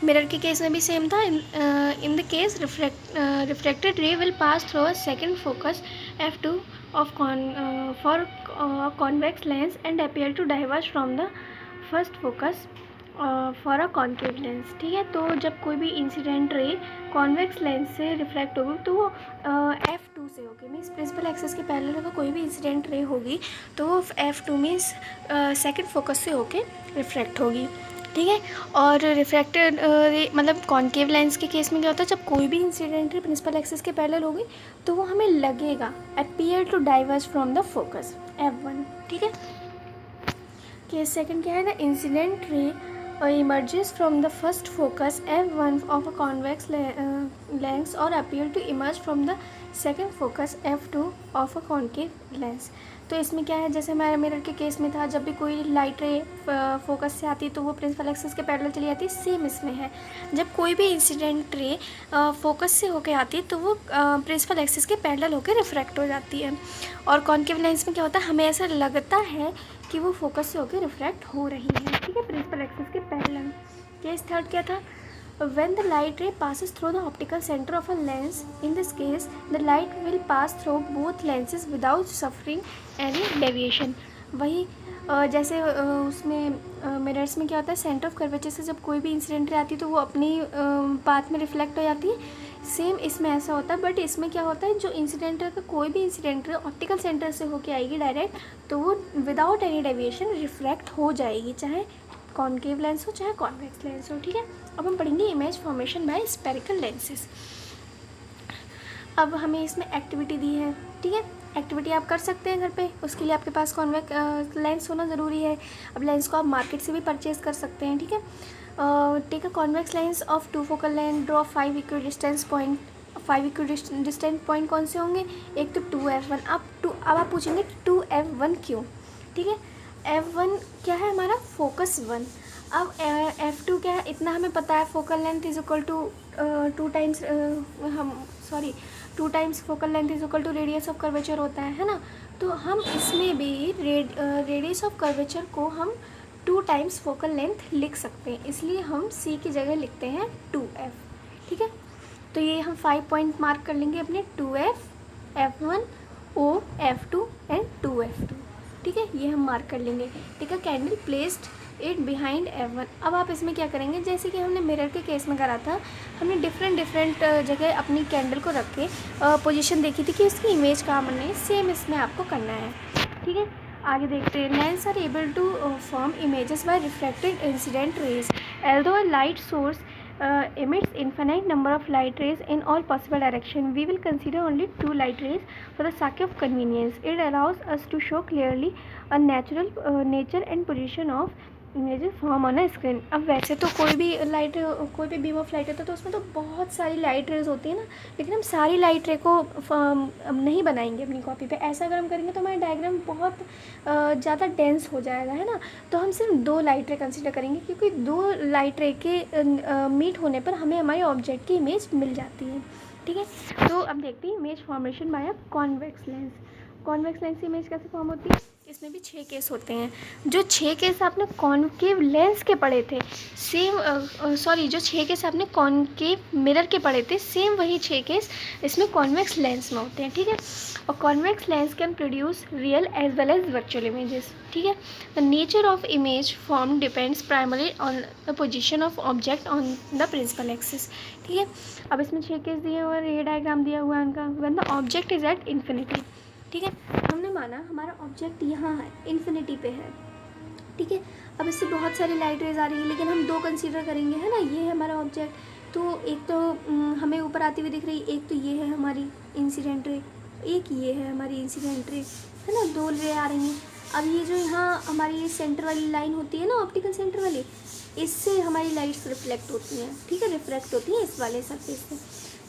Mirror के केस में भी सेम था। In the case reflected ray will pass through a second focus F2 of convex lens and appear to diverge from the first focus for a concave lens। ठीक है, तो जब कोई भी इंसिडेंट रे कॉन्वेक्स लेंस से reflect होगी तो वो F2 से होगी, मीन्स प्रिंसिपल एक्सिस के पैरेलल अगर कोई भी इंसिडेंट रे होगी तो वो F2 मीन्स सेकेंड फोकस से होके रिफ्लेक्ट होगी। ठीक है, और रिफ्रैक्टेड मतलब कॉन्केव लेंस के केस में क्या होता है? जब कोई भी इंसिडेंट रे प्रिंसिपल एक्सिस के पैरेलल होगी तो वो हमें लगेगा appear to diverge from the focus F1। ठीक है, केस सेकंड क्या है? The incident ray emerges from the first focus F1 of a convex lens or appear to emerge from the second focus F2 of a concave lens। तो इसमें क्या है? जैसे हमारे मिरर के केस में था, जब भी कोई लाइट रे फोकस से आती है तो वो प्रिंसिपल एक्सिस के पैरेलल चली जाती है, सेम इसमें है। जब कोई भी इंसिडेंट रे फोकस से होके आती है तो वो प्रिंसिपल एक्सिस के पैरेलल होकर रिफ्रैक्ट हो जाती है। और कॉन्केव लेंस में क्या होता है? हमें ऐसा लगता है कि वो फोकस से होकर रिफ्रैक्ट हो रही है। ठीक है, प्रिंसिपल एक्सिस के पैरेलल। केस थर्ड क्या था? When the light ray passes through the optical center of a lens, in this case, the light will pass through both lenses without suffering any deviation। वही जैसे उसमें mirrors में क्या होता है, सेंटर ऑफ कर्वेचर से जब कोई भी इंसिडेंट आती है तो वो अपनी पाथ में रिफ्लेक्ट हो जाती है। सेम इसमें ऐसा होता है, बट इसमें क्या होता है, जो इंसिडेंट का कोई भी इंसिडेंट ऑप्टिकल सेंटर से होके आएगी डायरेक्ट, तो वो विदाउट एनी डेविएशन रिफ्लेक्ट हो जाएगी, चाहे कॉन्केव लेंस हो चाहे कॉन्वेक्स लेंस हो। ठीक है, अब हम पढ़ेंगे image formation by spherical lenses. अब हमें इसमें एक्टिविटी दी है। ठीक है, एक्टिविटी आप कर सकते हैं घर पे, उसके लिए आपके पास कॉन्वेक्स लेंस होना ज़रूरी है। अब लेंस को आप मार्केट से भी परचेज़ कर सकते हैं। ठीक है, take a convex lens of 2 focal length, draw 5 equal distance point. 5 equal distance point कौन से होंगे, एक तो 2f1। अब आप पूछेंगे 2f1 क्यों। ठीक है, f1 क्या है हमारा, फोकस 1। अब f2 क्या है, इतना हमें पता है, focal length is equal to 2 times focal length is equal to radius of curvature होता है ना। तो हम इसमें भी रेडियस ऑफ कर्वेचर को हम 2 टाइम्स फोकल लेंथ लिख सकते हैं, इसलिए हम c की जगह लिखते हैं 2f। ठीक है, तो ये हम 5 पॉइंट मार्क कर लेंगे अपने, 2f, f1, o, f2 and 2f2। ठीक है, ये हम मार्क कर लेंगे। ठीक है, candle placed it behind f1। अब आप इसमें क्या करेंगे, जैसे कि हमने मिरर के केस में करा था, हमने डिफरेंट जगह अपनी कैंडल को रख के पोजीशन देखी थी कि उसकी इमेज कहाँ बननी है, सेम इसमें आपको करना है। ठीक है, आगे देखते हैं। Lens are able to form images by reflected incident rays, although a light source emits infinite number of light rays in all possible direction. We will consider only 2 light rays for the sake of convenience. It allows us to show clearly a natural nature and position of images form on a screen. अब वैसे तो कोई भी beam of light होता है तो उसमें तो बहुत सारी लाइट रेज होती है ना, लेकिन हम सारी लाइट रे को नहीं बनाएंगे अपनी कॉपी पे। ऐसा अगर हम करेंगे तो हमारा डायग्राम बहुत ज़्यादा डेंस हो जाएगा, है ना। तो हम सिर्फ 2 लाइट रे कंसिडर करेंगे, क्योंकि 2 लाइट रे के मीट होने पर हमें हमारे ऑब्जेक्ट की इमेज मिल जाती है। ठीक है, तो अब देखते हैं image formation by a convex lens. Convex lens की इमेज कैसे फॉर्म होती है, इसमें भी 6 केस होते हैं। जो 6 केस आपने कॉन्केव लेंस के पढ़े थे, जो 6 केस आपने कॉन्केव मिरर के पढ़े थे, सेम वही 6 केस इसमें कॉन्वेक्स लेंस में होते हैं। ठीक है, और convex lens can produce real as well as virtual images. ठीक है, the nature of image form depends primary on the position of object on the principal axis. ठीक है, अब इसमें 6 केस दिए हुए हैं, ये डायग्राम दिया हुआ है उनका। When the object is at infinity, ठीक है, हमने माना हमारा ऑब्जेक्ट यहाँ है, इन्फिनिटी पे है। ठीक है, अब इससे बहुत सारी लाइट रेज आ रही है, लेकिन हम 2 कंसीडर करेंगे, है ना। ये है हमारा ऑब्जेक्ट, तो एक तो हमें ऊपर आती हुई दिख रही, एक तो ये है हमारी इंसिडेंट रे, एक ये है हमारी इंसिडेंट रे, है ना। 2 रे आ रही हैं। अब ये जो यहाँ हमारी ये सेंटर वाली लाइन होती है ना, ऑप्टिकल सेंटर वाली, इससे हमारी लाइट्स रिफ्लेक्ट होती हैं। ठीक है, रिफ्लेक्ट होती हैं इस वाले सरफेस से।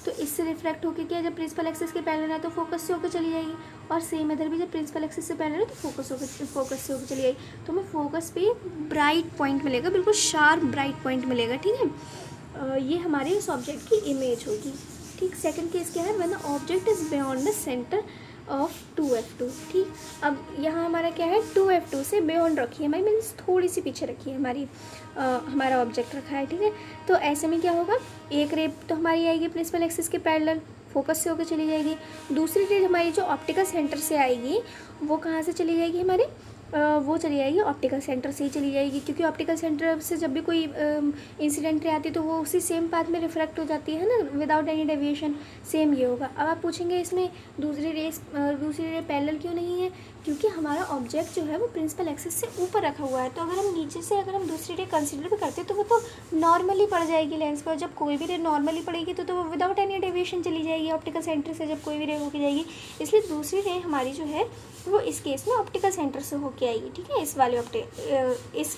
तो इससे रिफ्लेक्ट होकर क्या, जब प्रिंसिपल एक्सिस के पैरेलल है तो फोकस से होकर चली जाएगी, और सेम इधर भी जब प्रिंसिपल एक्सिस से पैरेलल है तो फोकस से होकर चली जाएगी। तो हमें फोकस पे ब्राइट पॉइंट मिलेगा, बिल्कुल शार्प ब्राइट पॉइंट मिलेगा। ठीक है, ये हमारे इस ऑब्जेक्ट की इमेज होगी। ठीक, सेकंड केस क्या है, when the object is beyond the centre of 2f2। ठीक, अब यहाँ हमारा क्या है, 2f2 से बियॉन्ड रखी है हमारी, मीन्स थोड़ी सी पीछे रखी है हमारी, हमारा ऑब्जेक्ट रखा है। ठीक है, तो ऐसे में क्या होगा, एक रे तो हमारी आएगी प्रिंसिपल एक्सिस के पैरेलल, फोकस से होकर चली जाएगी। दूसरी रे हमारी जो ऑप्टिकल सेंटर से आएगी, वो कहाँ से चली जाएगी हमारी, वो चली जाएगी ऑप्टिकल सेंटर से ही चली जाएगी, क्योंकि ऑप्टिकल सेंटर से जब भी कोई इंसिडेंट रे आती है तो वो उसी सेम पाथ में रिफ्लेक्ट हो जाती है ना, विदाउट एनी डेविएशन। सेम ये होगा। अब आप पूछेंगे इसमें दूसरी रे पैरेलल क्यों नहीं है, क्योंकि हमारा ऑब्जेक्ट जो है वो प्रिंसिपल एक्सिस से ऊपर रखा हुआ है। तो अगर हम नीचे से अगर हम दूसरी रे कंसिडर भी करते हैं तो वो तो नॉर्मली पड़ जाएगी लेंस पर। जब कोई भी रे नॉर्मली पड़ेगी तो वो विदाउट एनी डेविएशन चली जाएगी ऑप्टिकल सेंटर से, जब कोई भी रे होके जाएगी। इसलिए दूसरी रे हमारी जो है वो इस केस में ऑप्टिकल सेंटर से होके आएगी। ठीक है, इस वाले इस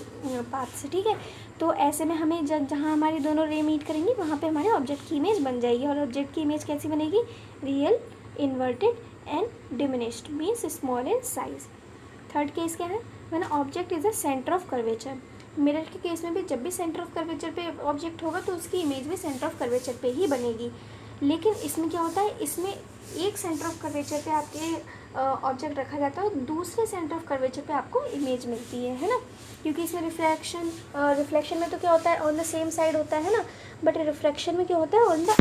पाथ से। ठीक है, तो ऐसे में हमें जहाँ हमारी दोनों रे मीट करेंगी वहाँ पे हमारे ऑब्जेक्ट की इमेज बन जाएगी। और ऑब्जेक्ट की इमेज कैसी बनेगी, real, inverted and diminished, means small in size. Third case क्या है, when object is a centre of curvature. Mirror के केस में भी जब भी सेंटर ऑफ कर्वेचर पे ऑब्जेक्ट होगा तो उसकी इमेज भी सेंटर ऑफ कर्वेचर पे ही बनेगी। लेकिन इसमें क्या होता है, इसमें एक सेंटर ऑफ कर्वेचर पे आपके ऑब्जेक्ट रखा जाता है और दूसरे सेंटर ऑफ कर्वेचर पे आपको इमेज मिलती है ना। क्योंकि इसमें रिफ्लेक्शन में तो क्या होता है, ऑन द सेम साइड होता है ना, बट रिफ्लेक्शन में क्या होता है, ऑन द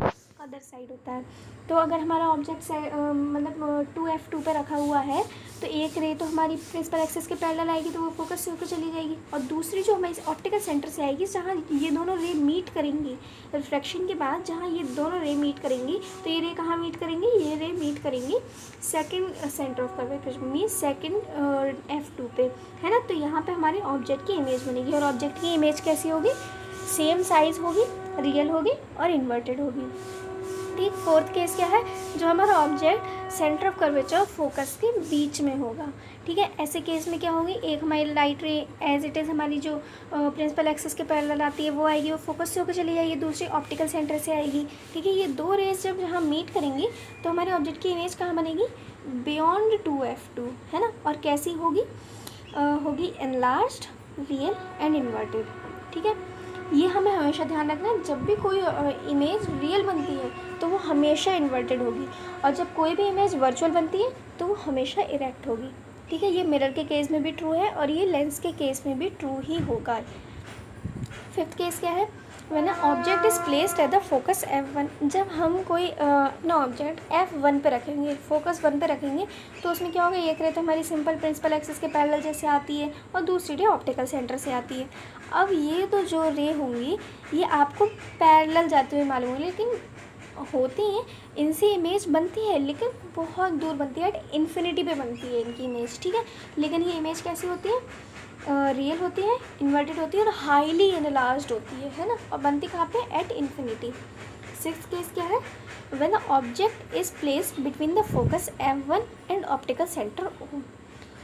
अदर साइड होता है। तो अगर हमारा ऑब्जेक्ट मतलब 2f2 पे रखा हुआ है तो एक रे तो हमारी प्रिंसिपल एक्सिस के पैरेलल आएगी, तो वो फोकस से होकर चली जाएगी, और दूसरी जो हमारी ऑप्टिकल सेंटर से आएगी जहाँ ये दोनों रे मीट करेंगी रिफ्रैक्शन के बाद, जहाँ ये दोनों रे मीट करेंगी, तो ये रे कहाँ मीट करेंगी, ये रे मीट करेंगी second centre of curvature mean second f2 पे, है ना। तो यहाँ पे हमारे ऑब्जेक्ट की इमेज बनेगी, और ऑब्जेक्ट की इमेज कैसी होगी, सेम साइज होगी, रियल होगी और इन्वर्टेड होगी। ठीक, फोर्थ केस क्या है, जो हमारा object centre of curvature focus के बीच में होगा। ठीक है, ऐसे केस में क्या होगी, एक हमारी लाइट रे एज इट इज़ हमारी जो प्रिंसिपल एक्सिस के पैरेलल आती है वो आएगी, वो फोकस से होकर चली जाएगी, दूसरी ऑप्टिकल सेंटर से आएगी। ठीक है, ये दो रेज जब यहाँ मीट करेंगी तो हमारे ऑब्जेक्ट की इमेज कहाँ बनेगी, बियॉन्ड 2f2, है ना। और कैसी होगी, होगी एनलार्ज्ड, रियल एंड इन्वर्टेड। ठीक है, ये हमें हमेशा ध्यान रखना है, जब भी कोई इमेज रियल बनती है तो वो हमेशा इन्वर्टेड होगी, और जब कोई भी इमेज वर्चुअल बनती है तो वो हमेशा इरेक्ट होगी। ठीक है, ये मिरर के केस में भी ट्रू है और ये लेंस के केस में भी ट्रू ही होगा। फिफ्थ केस क्या है, when object is placed at the focus f1, जब हम कोई अपना ऑब्जेक्ट f1 पे रखेंगे, फोकस 1 पे रखेंगे, तो उसमें क्या होगा, एक रे तो हमारी सिंपल प्रिंसिपल एक्सिस के पैरेलल जैसे आती है और दूसरी रे ऑप्टिकल सेंटर से आती है। अब ये तो जो रे होंगी ये आपको पैरेलल जाते हुए मालूम होंगी, लेकिन होती हैं, इनसे इमेज बनती है लेकिन बहुत दूर बनती है, एट इन्फिनिटी पे बनती है इनकी इमेज। ठीक है, लेकिन ये इमेज कैसी होती है, रियल होती है, इन्वर्टेड होती है और हाईली एनलार्ज्ड होती है ना, और बनती कहाँ पे, एट इन्फिनिटी। सिक्स्थ केस क्या है, when the object is placed between the focus f1 and optical centre O।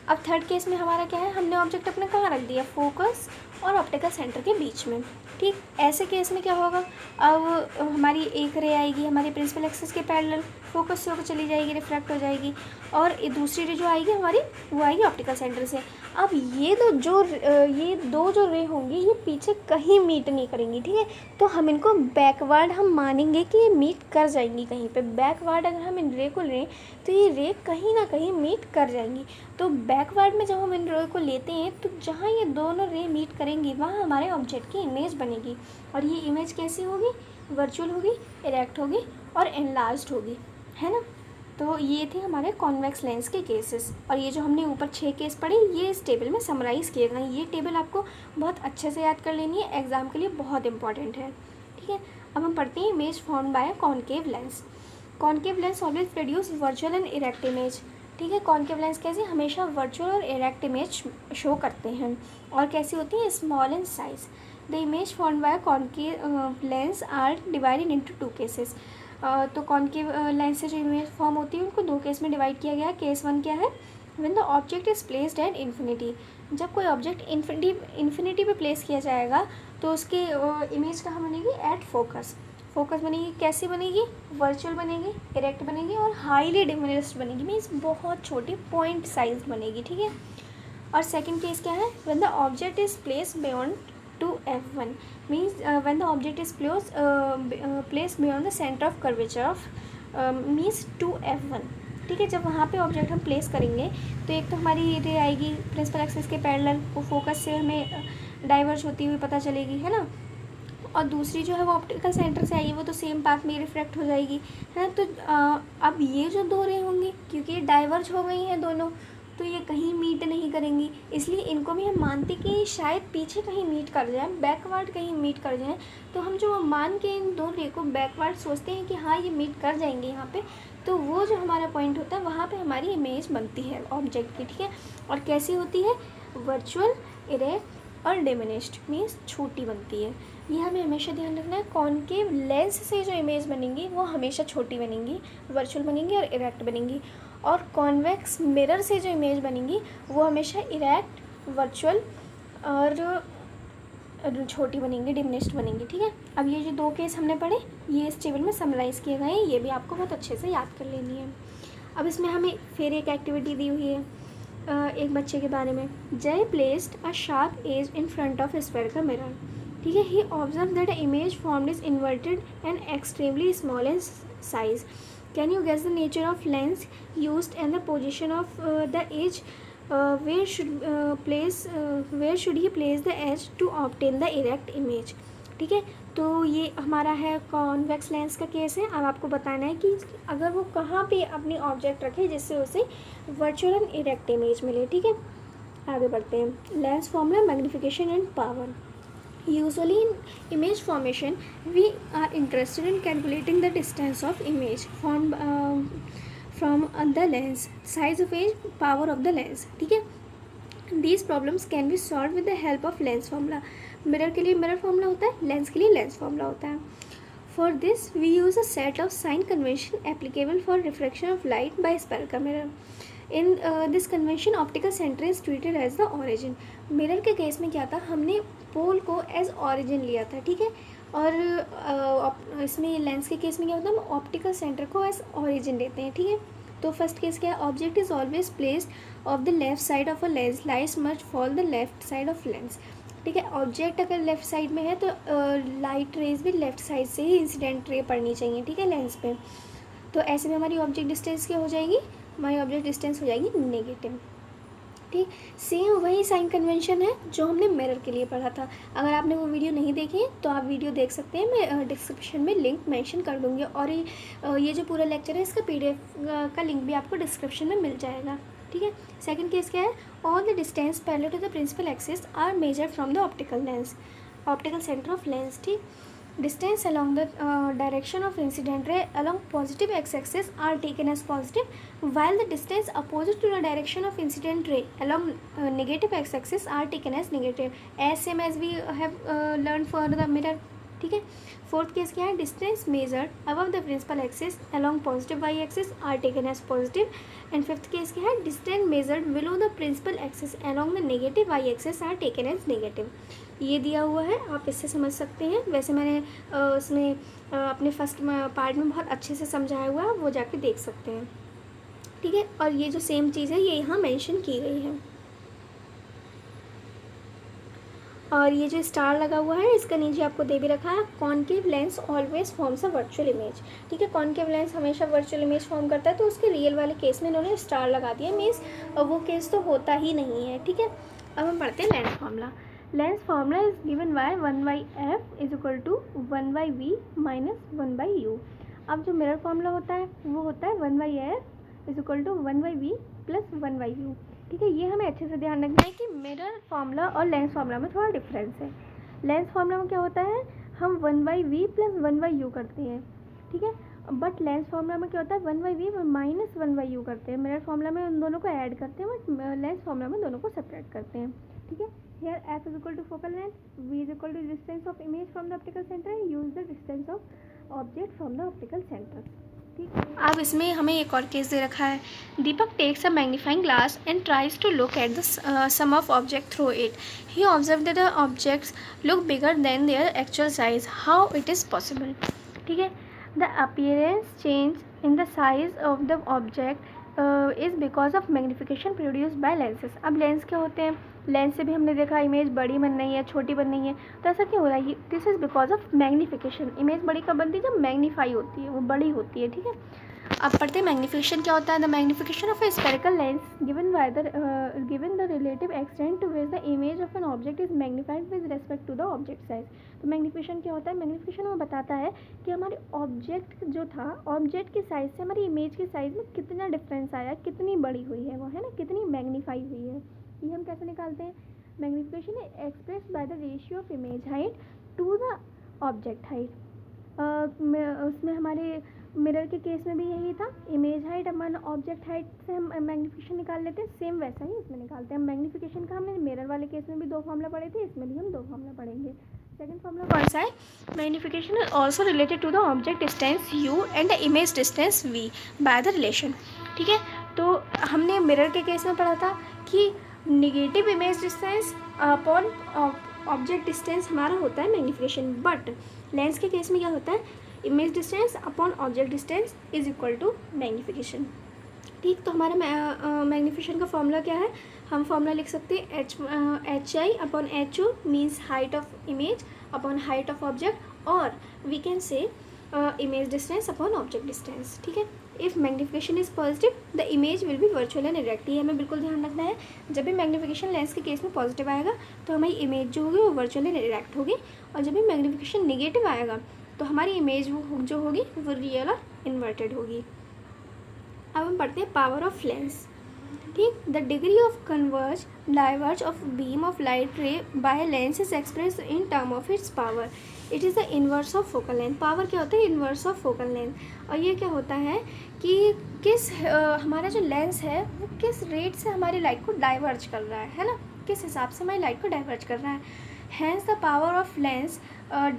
अब थर्ड केस में हमारा क्या है, हमने ऑब्जेक्ट अपने कहाँ रख दिया, फोकस और ऑप्टिकल सेंटर के बीच में। ठीक, ऐसे केस में क्या होगा, अब हमारी एक रे आएगी हमारी प्रिंसिपल एक्सिस के पैरेलल, फोकस से होकर चली जाएगी, रिफ्रैक्ट हो जाएगी, और दूसरी रे जो आएगी हमारी वो आएगी ऑप्टिकल सेंटर से। अब ये दो जो रे होंगी ये पीछे कहीं मीट नहीं करेंगी। ठीक है, तो हम इनको बैकवर्ड हम मानेंगे कि ये मीट कर जाएंगी कहीं पे, बैकवर्ड अगर हम इन रे को लें तो ये रे कहीं ना कहीं मीट कर जाएंगी। तो बैकवर्ड में जब हम इन रे को लेते हैं तो जहाँ ये दोनों रे मीट करेंगी वहाँ हमारे ऑब्जेक्ट की इमेज बनेगी, और ये इमेज कैसी होगी, वर्चुअल होगी, इरेक्ट होगी और एनलार्ज्ड होगी, है ना। तो ये थे हमारे कॉन्वेक्स लेंस के केसेस, और ये जो हमने ऊपर 6 केस पढ़े ये इस टेबल में समराइज़ किए गए हैं। ये टेबल आपको बहुत अच्छे से याद कर लेनी है, एग्जाम के लिए बहुत इंपॉर्टेंट है। ठीक है, अब हम पढ़ते हैं image formed by concave lens. Concave lens always produce virtual and erect image. ठीक है, कॉन्केव लेंस कैसे हमेशा वर्चुअल और इरेक्ट इमेज शो करते हैं, और कैसी होती है, small in size. The image formed by concave lens are divided into 2 cases. तो कॉन्केव लेंस से जो इमेज फॉर्म होती है उनको 2 केस में डिवाइड किया गया है। केस 1 क्या है, when the object is placed at infinity, जब कोई ऑब्जेक्ट इन्फिनिटी पे प्लेस किया जाएगा तो उसकी इमेज कहाँ बनेगी, एट फोकस। फोकस बनेगी, कैसी बनेगी, वर्चुअल बनेगी, इरेक्ट बनेगी और हाईली डिमिनिश्ड बनेगी, मीन्स बहुत छोटी पॉइंट साइज बनेगी। ठीक है, और सेकंड केस क्या है, when the object is placed beyond to f1 means when the object is placed beyond the center of curvature of means to f1। ठीक है, जब वहाँ पे ऑब्जेक्ट हम प्लेस करेंगे तो एक तो हमारी रे आएगी प्रिंसिपल एक्सिस के पैरेलल, वो फोकस से हमें डाइवर्ज होती हुई पता चलेगी, है ना, और दूसरी जो है वो ऑप्टिकल सेंटर से आएगी, वो तो सेम पाथ में रिफ्लेक्ट हो जाएगी, है ना। तो अब ये जो दो रे होंगी क्योंकि ये डाइवर्ज हो गई हैं दोनों, तो ये कहीं मीट नहीं करेंगी, इसलिए इनको भी हम मानते कि शायद पीछे कहीं मीट कर जाए, बैकवर्ड कहीं मीट कर जाए, तो हम जो मान के इन दो रे को बैकवर्ड सोचते हैं कि हाँ ये मीट कर जाएंगे यहाँ पे, तो वो जो हमारा पॉइंट होता है वहाँ पे हमारी इमेज बनती है ऑब्जेक्ट की। ठीक है, और कैसी होती है, वर्चुअल, इरेक्ट और डिमिनिश्ड, मीन्स छोटी बनती है। ये हमें हमेशा ध्यान रखना है, कॉन्केव लेंस से जो इमेज बनेंगी वो हमेशा छोटी बनेंगी, वर्चुअल बनेंगी और इरेक्ट बनेंगी, और कॉन्वेक्स मिरर से जो इमेज बनेंगी वो हमेशा इरेक्ट, वर्चुअल और छोटी बनेंगी, डिमिनिश्ड बनेंगी। ठीक है, अब ये जो 2 केस हमने पढ़े ये इस टेबल में समराइज़ किए गए हैं, ये भी आपको बहुत अच्छे से याद कर लेनी है। अब इसमें हमें फिर एक एक्टिविटी दी हुई है एक बच्चे के बारे में। Jay placed a sharp edge in front of spherical mirror. ठीक है, he observe that image formed is inverted and extremely small in size. Can you guess the nature of lens used and the position of the edge? Where should he place the edge to obtain the erect image? ठीक है। तो ये हमारा है convex lens का case है। अब आपको बताना है कि अगर वो कहाँ पे अपनी ऑब्जेक्ट रखे जिससे उसे वर्चुअल एंड इरेक्ट इमेज मिले। ठीक है, आगे बढ़ते हैं। Lens formula, magnification and power. Usually in image formation, we are interested in calculating the distance of image formed from the lens, size of image, power of the lens. ठीक है, these problems can be solved with the help of lens formula. Mirror के लिए mirror formula होता है, lens के लिए lens formula होता है. For this we use a set of sign convention applicable for refraction of light by spherical mirror. In this convention optical center is treated as the origin. Mirror के case में क्या था, हमने पोल को as origin लिया था. ठीक है, और इसमें लेंस के केस में क्या होता है, हम ऑप्टिकल सेंटर को एज ऑरिजिन लेते हैं. ठीक है, तो फर्स्ट केस क्या है, object is always placed of the left side of a lens, lights must fall the left side of lens. ठीक है, ऑब्जेक्ट अगर लेफ्ट साइड में है तो लाइट रेज भी लेफ्ट साइड से ही इंसिडेंट रे पड़नी चाहिए. ठीक है, लेंस पे. तो ऐसे में हमारी ऑब्जेक्ट डिस्टेंस क्या हो जाएगी, हमारी ऑब्जेक्ट डिस्टेंस हो जाएगी नेगेटिव. ठीक, सेम वही साइन कन्वेंशन है जो हमने मिरर के लिए पढ़ा था. अगर आपने वो वीडियो नहीं देखी है तो आप वीडियो देख सकते हैं, मैं डिस्क्रिप्शन में लिंक मेंशन कर दूँगी. और ये जो पूरा लेक्चर है इसका PDF का लिंक भी आपको डिस्क्रिप्शन में मिल जाएगा. ठीक है, सेकंड केस क्या है, all the distance parallel to the principal axis are measured from the optical lens, optical centre of lens. ठीक, distance along the direction of incident ray along positive x-axis are taken as positive, while the distance opposite to the direction of incident ray along negative x-axis are taken as negative, as same as we have learned for the mirror. ठीक है, fourth case क्या है, distance measured above the principal axis along positive y axis are taken as positive, and fifth case क्या है, distance measured below the principal axis along the negative y axis are taken as negative. ये दिया हुआ है, आप इससे समझ सकते हैं. वैसे मैंने उसमें अपने फर्स्ट पार्ट में बहुत अच्छे से समझाया हुआ है, वो जाके देख सकते हैं. ठीक है, और ये जो सेम चीज़ है ये यहाँ मेंशन की गई है. और ये जो स्टार लगा हुआ है इसका नीचे आपको दे भी रखा है, concave lens always forms a virtual image. ठीक है, कॉनकेव लेंस हमेशा वर्चुअल इमेज फॉर्म करता है, तो उसके रियल वाले केस में इन्होंने स्टार लगा दिया, मीन्स वो केस तो होता ही नहीं है. ठीक है, अब हम पढ़ते हैं lens formula. Lens formula is given by 1/f is equal to 1/v minus 1/u. अब जो मिरर फार्मूला होता है वो होता है 1/f is equal to 1/v plus 1/u. ठीक है, ये हमें अच्छे से ध्यान रखना है कि मिरर फार्मूला और लेंस फार्मूला में थोड़ा डिफरेंस है. लेंस फार्मूला में क्या होता है, हम 1/v प्लस 1/u करते हैं. ठीक है, बट लेंस फार्मूला में क्या होता है, 1/v माइनस 1/u करते हैं. मिरर फार्मूला में उन दोनों को ऐड करते हैं, बट लेंस फार्मूला में दोनों को सेपरेट करते हैं. ठीक है, here f is equal to focal length, v is equal to distance of image from the optical center, u is the distance of object from the optical center. ठीक, अब इसमें हमें एक और केस दे रखा है. Deepak takes a magnifying glass and tries to look at the some of object through it. He observe that the objects look bigger than their actual size. How it is possible. ठीक है, the appearance change in the size of the object is because of magnification produce by lenses. अब lens क्या होते हैं, lens से भी हमने देखा इमेज बड़ी बन रही है, छोटी बन रही है, तो ऐसा क्यों हो रहा है, this is because of magnification. Image बड़ी कब बनती है, जब मैग्नीफाई होती है, वो बड़ी होती है. ठीक है, अब पढ़ते हैं मैग्नीफिकेशन क्या होता है. The magnification of a spherical lens given by the given the relative extent to which the image of an object is magnified with respect to the object size. तो मैग्नीफिकेशन क्या होता है, मैग्नीफिकेशन हमें बताता है कि हमारे ऑब्जेक्ट जो था, ऑब्जेक्ट की साइज से हमारी इमेज की साइज में कितना डिफरेंस आया, कितनी बड़ी हुई है वो, है ना, कितनी मैग्नीफाई हुई है. ये हम कैसे निकालते हैं, magnification expressed by the ratio of image height to the object height. उसमें हमारे मिरर के केस में भी यही था, image height upon object height से हम मैग्नीफिकेशन निकाल लेते हैं, सेम वैसा ही इसमें निकालते हैं. मैग्नीफिकेशन का हमने मिरर वाले केस में भी 2 फार्मूला पढ़े थे, इसमें भी हम 2 फार्मूला पढ़ेंगे. सेकंड फार्मूला कौन सा है, magnification is also related to the object distance u and the image distance v by the relation. ठीक है, तो हमने मिरर के केस में पढ़ा था कि negative image distance upon object distance हमारा होता है मैग्नीफिकेशन, बट लेंस के केस में क्या होता है, image distance upon object distance is equal to magnification. ठीक, तो हमारा मैग्नीफिकेशन का फॉर्मूला क्या है, हम फॉर्मूला लिख सकते हैं HI upon HO means height of image upon height of object, और we can say image distance upon object distance. ठीक है, if magnification is positive the image will be virtual and erect. ये हमें बिल्कुल ध्यान रखना है, जब भी मैग्नीफिकेशन लेंस के केस में पॉजिटिव आएगा तो हमारी इमेज जो होगी वो वर्चुअल एंड इरेक्ट होगी, और जब भी मैग्नीफिकेशन निगेटिव आएगा तो हमारी इमेज जो होगी वो रियल और इन्वर्टेड होगी। अब हम पढ़ते हैं पावर ऑफ लेंस। ठीक, the degree of converse diverge of beam of light रे by lens is express in term of its power. It is the inverse of focal length. Power क्या होता है? Inverse of focal length. और ये क्या होता है कि किस हमारा जो लेंस है वो किस रेट से हमारी लाइट को डाइवर्ज कर रहा है ना, किस हिसाब से हमारी लाइट को डाइवर्ज कर रहा है। Hence the power of lens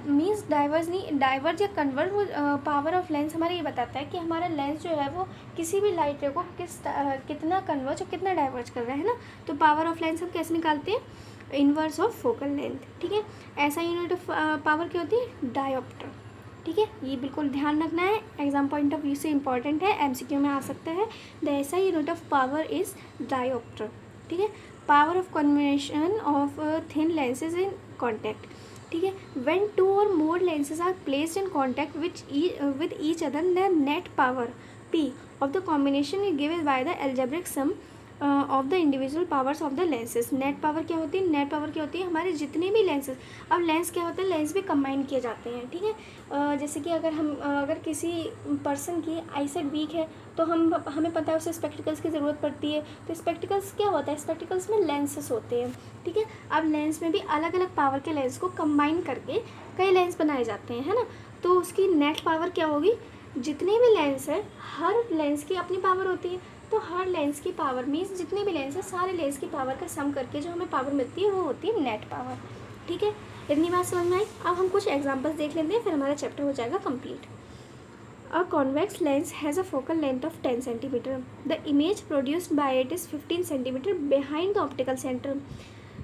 means diverge या कन्वर्ट, वो पावर ऑफ लेंस हमारा ये बताता है कि हमारा लेंस जो है वो किसी भी लाइट रे को कितना कन्वर्ज और कितना डाइवर्ज कर रहा है ना। तो पावर ऑफ लेंस हम कैसे निकालते हैं? Inverse of focal length. ठीक है, ऐसा यूनिट ऑफ पावर क्या होती है? डायोप्टर। ठीक है, ये बिल्कुल ध्यान रखना है, एग्जाम पॉइंट ऑफ व्यू से इंपॉर्टेंट है, एमसीक्यू में आ सकता है। The SI unit of power is dioptre. ठीक है, power of combination of thin lenses in contact. ठीक है, when two or more lenses are placed in contact with each other the net power P of the combination is given by the algebraic sum of the individual powers of the lenses. Net power क्या होती है? Net power क्या होती है? हमारे जितने भी lenses, अब लेंस क्या होता है? लेंस भी कंबाइन किए जाते हैं। ठीक है, जैसे कि अगर किसी पर्सन की आईसाइट वीक है तो हमें पता है उसे स्पेक्टिकल्स की ज़रूरत पड़ती है। तो स्पेक्टिकल्स क्या होता है? स्पेक्टिकल्स में लेंसेज होते हैं। ठीक है, अब लेंस में भी अलग अलग पावर के लेंस को कंबाइन करके कई लेंस बनाए जाते हैं, है ना। तो उसकी नेट पावर क्या होगी? जितने भी लेंस है, हर लेंस की अपनी पावर होती है, तो हर लेंस की पावर मीन्स जितने भी लेंस है सारे लेंस की पावर का सम करके जो हमें पावर मिलती है वो होती है नेट पावर। ठीक है, इतनी बात समझ में आई। अब हम कुछ एग्जांपल्स देख लेते हैं, फिर हमारा चैप्टर हो जाएगा complete. A convex lens has a focal length of 10 cm. The image produced by it is 15 cm behind the optical center.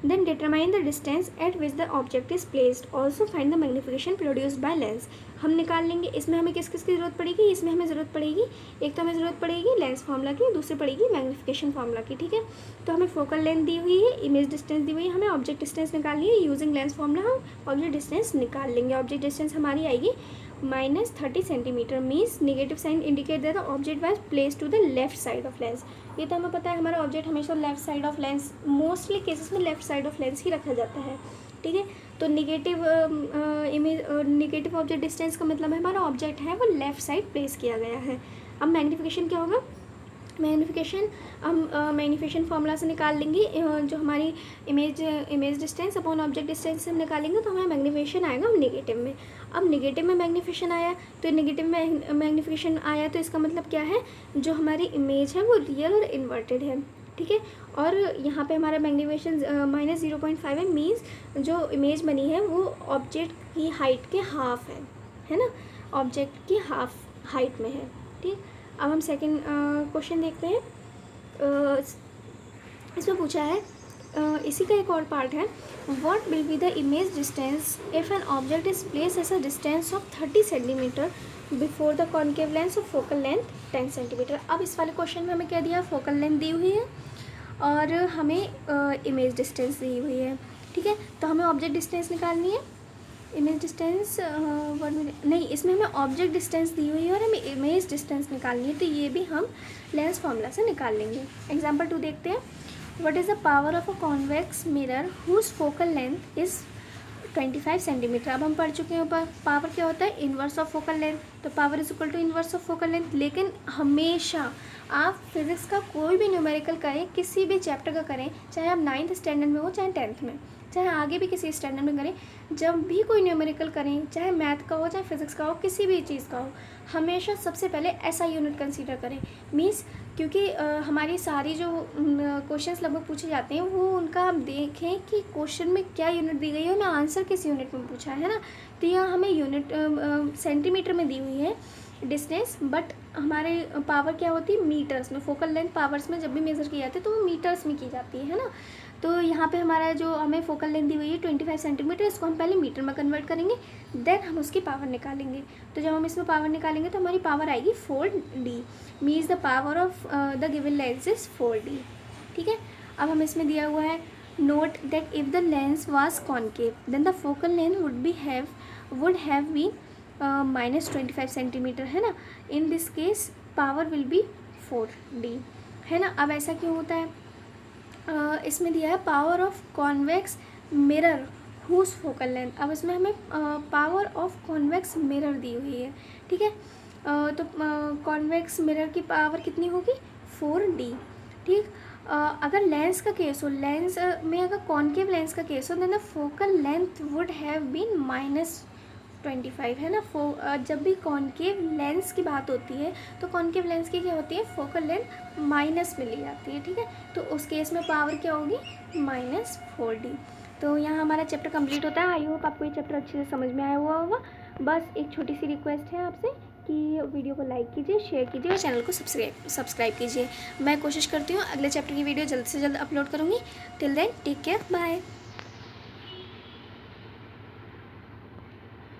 Then determine the distance at which the object is placed. Also find the magnification produced by lens. हम निकाल लेंगे। इसमें हमें किस किस की ज़रूरत पड़ेगी? इसमें हमें ज़रूरत पड़ेगी, एक तो हमें ज़रूरत पड़ेगी लेंस फार्मूला की, दूसरी पड़ेगी मैग्नीफिकेशन फार्मूला की। ठीक है, तो हमें फोकल लेंथ दी हुई है, इमेज डिस्टेंस दी हुई है, हमें ऑब्जेक्ट डिस्टेंस निकालनी है। यूजिंग लेंस फार्मूला हम ऑब्जेक्ट डिस्टेंस निकाल लेंगे। ऑब्जेक्ट डिस्टेंस हमारी आएगी -30 centimetre. Means negative sign indicate that the object was place to the left side of lens. ये तो हमें पता है हमारा ऑब्जेक्ट हमेशा left side of lens, mostly cases में लेफ्ट साइड ऑफ लेंस ही रखा जाता है। ठीक है, तो नेगेटिव ऑब्जेक्ट डिस्टेंस का मतलब है हमारा ऑब्जेक्ट है वो लेफ्ट साइड प्लेस किया गया है। अब मैग्नीफिकेशन क्या होगा? मैग्नीफिकेशन हम मैग्नीफिकेशन फार्मूला से निकाल लेंगे। जो हमारी image distance upon object distance से हम निकालेंगे तो हमें मैग्नीफिकेशन आएगा नेगेटिव में। अब नेगेटिव में मैग्नीफिकेशन आया, तो नेगेटिव में मैग्नीफिकेशन आया तो इसका मतलब क्या है? जो हमारी इमेज है वो रियल और इन्वर्टेड है। ठीक है, और यहाँ पे हमारा मैग्नीफिकेशन -0.5 है। मीन्स जो इमेज बनी है वो ऑब्जेक्ट की हाइट के हाफ है ना, ऑब्जेक्ट की हाफ हाइट में है। ठीक, अब हम सेकंड क्वेश्चन देखते हैं। इसमें पूछा है, इसी का एक और पार्ट है, what will be the image distance if an object is place as a distance of 30 centimetre before the concave lens of focal length 10 centimetre. अब इस वाले क्वेश्चन में हमें क्या दिया? फोकल लेंथ दी हुई है और हमें इमेज डिस्टेंस दी हुई है। ठीक है, तो हमें ऑब्जेक्ट डिस्टेंस निकालनी है। इमेज डिस्टेंस नहीं, इसमें हमें ऑब्जेक्ट डिस्टेंस दी हुई है और हमें इमेज डिस्टेंस निकालनी है, तो ये भी हम लेंस फार्मूला से निकाल लेंगे। एग्जांपल 2 देखते हैं। What is the power of a convex mirror whose focal length is 25 centimetre. अब हम पढ़ चुके हैं पावर क्या होता है? Inverse of focal length. तो power is equal to inverse of focal length. लेकिन हमेशा आप फिजिक्स का कोई भी न्यूमेरिकल करें, किसी भी चैप्टर का करें, चाहे आप 9th स्टैंडर्ड में हो चाहे 10th में, चाहे आगे भी किसी स्टैंडर्ड में करें, जब भी कोई न्यूमेरिकल करें, चाहे मैथ का हो चाहे फिजिक्स का हो, किसी भी चीज़ का हो, हमेशा सबसे पहले ऐसा यूनिट कंसीडर करें। मीन्स क्योंकि हमारी सारी जो क्वेश्चंस लगभग पूछे जाते हैं वो उनका आप देखें कि क्वेश्चन में क्या यूनिट दी गई है, उन्हें आंसर किस यूनिट में पूछा है ना। तो यहाँ हमें यूनिट सेंटीमीटर में दी हुई है डिस्टेंस, बट हमारे पावर क्या होती है? मीटर्स में। फोकल लेंथ पावर्स में जब भी मेज़र की जाती है तो वो मीटर्स में की जाती है ना। तो यहाँ पे हमारा जो हमें फोकल लेंथ दी हुई है 25 सेंटीमीटर, इसको हम पहले मीटर में कन्वर्ट करेंगे, देन हम उसकी पावर निकालेंगे। तो जब हम इसमें पावर निकालेंगे तो हमारी पावर आएगी 4D। Means the power of the given lens is 4D। ठीक है, अब हम इसमें दिया हुआ है, note that if the lens was concave then the focal length would have been -25 centimetre, है ना। In this case power will be 4D, है ना। अब ऐसा क्यों होता है, इसमें दिया है power of convex mirror whose focal length. अब इसमें हमें पावर ऑफ कॉन्वेक्स मिरर दी हुई है, ठीक है। तो कॉन्वेक्स मिरर की पावर कितनी होगी, 4D, ठीक। अगर लेंस का केस हो, लेंस में अगर कॉन्केव लेंस का केस हो, then the focal length would have been -25, है ना। जब भी कॉन्केव लेंस की बात होती है तो कॉन्केव लेंस की क्या होती है, फोकल लेंथ माइनस में ली जाती है, ठीक है। तो उस केस में पावर क्या होगी, -4D। तो यहाँ हमारा चैप्टर कंप्लीट होता है। आई होप आपको ये चैप्टर अच्छे से समझ में आया हुआ होगा। बस एक छोटी सी रिक्वेस्ट है आपसे कि वीडियो को लाइक कीजिए, शेयर कीजिए और चैनल को सब्सक्राइब कीजिए। मैं कोशिश करती हूँ अगले चैप्टर की वीडियो जल्द से जल्द अपलोड करूँगी। Till then take care, bye.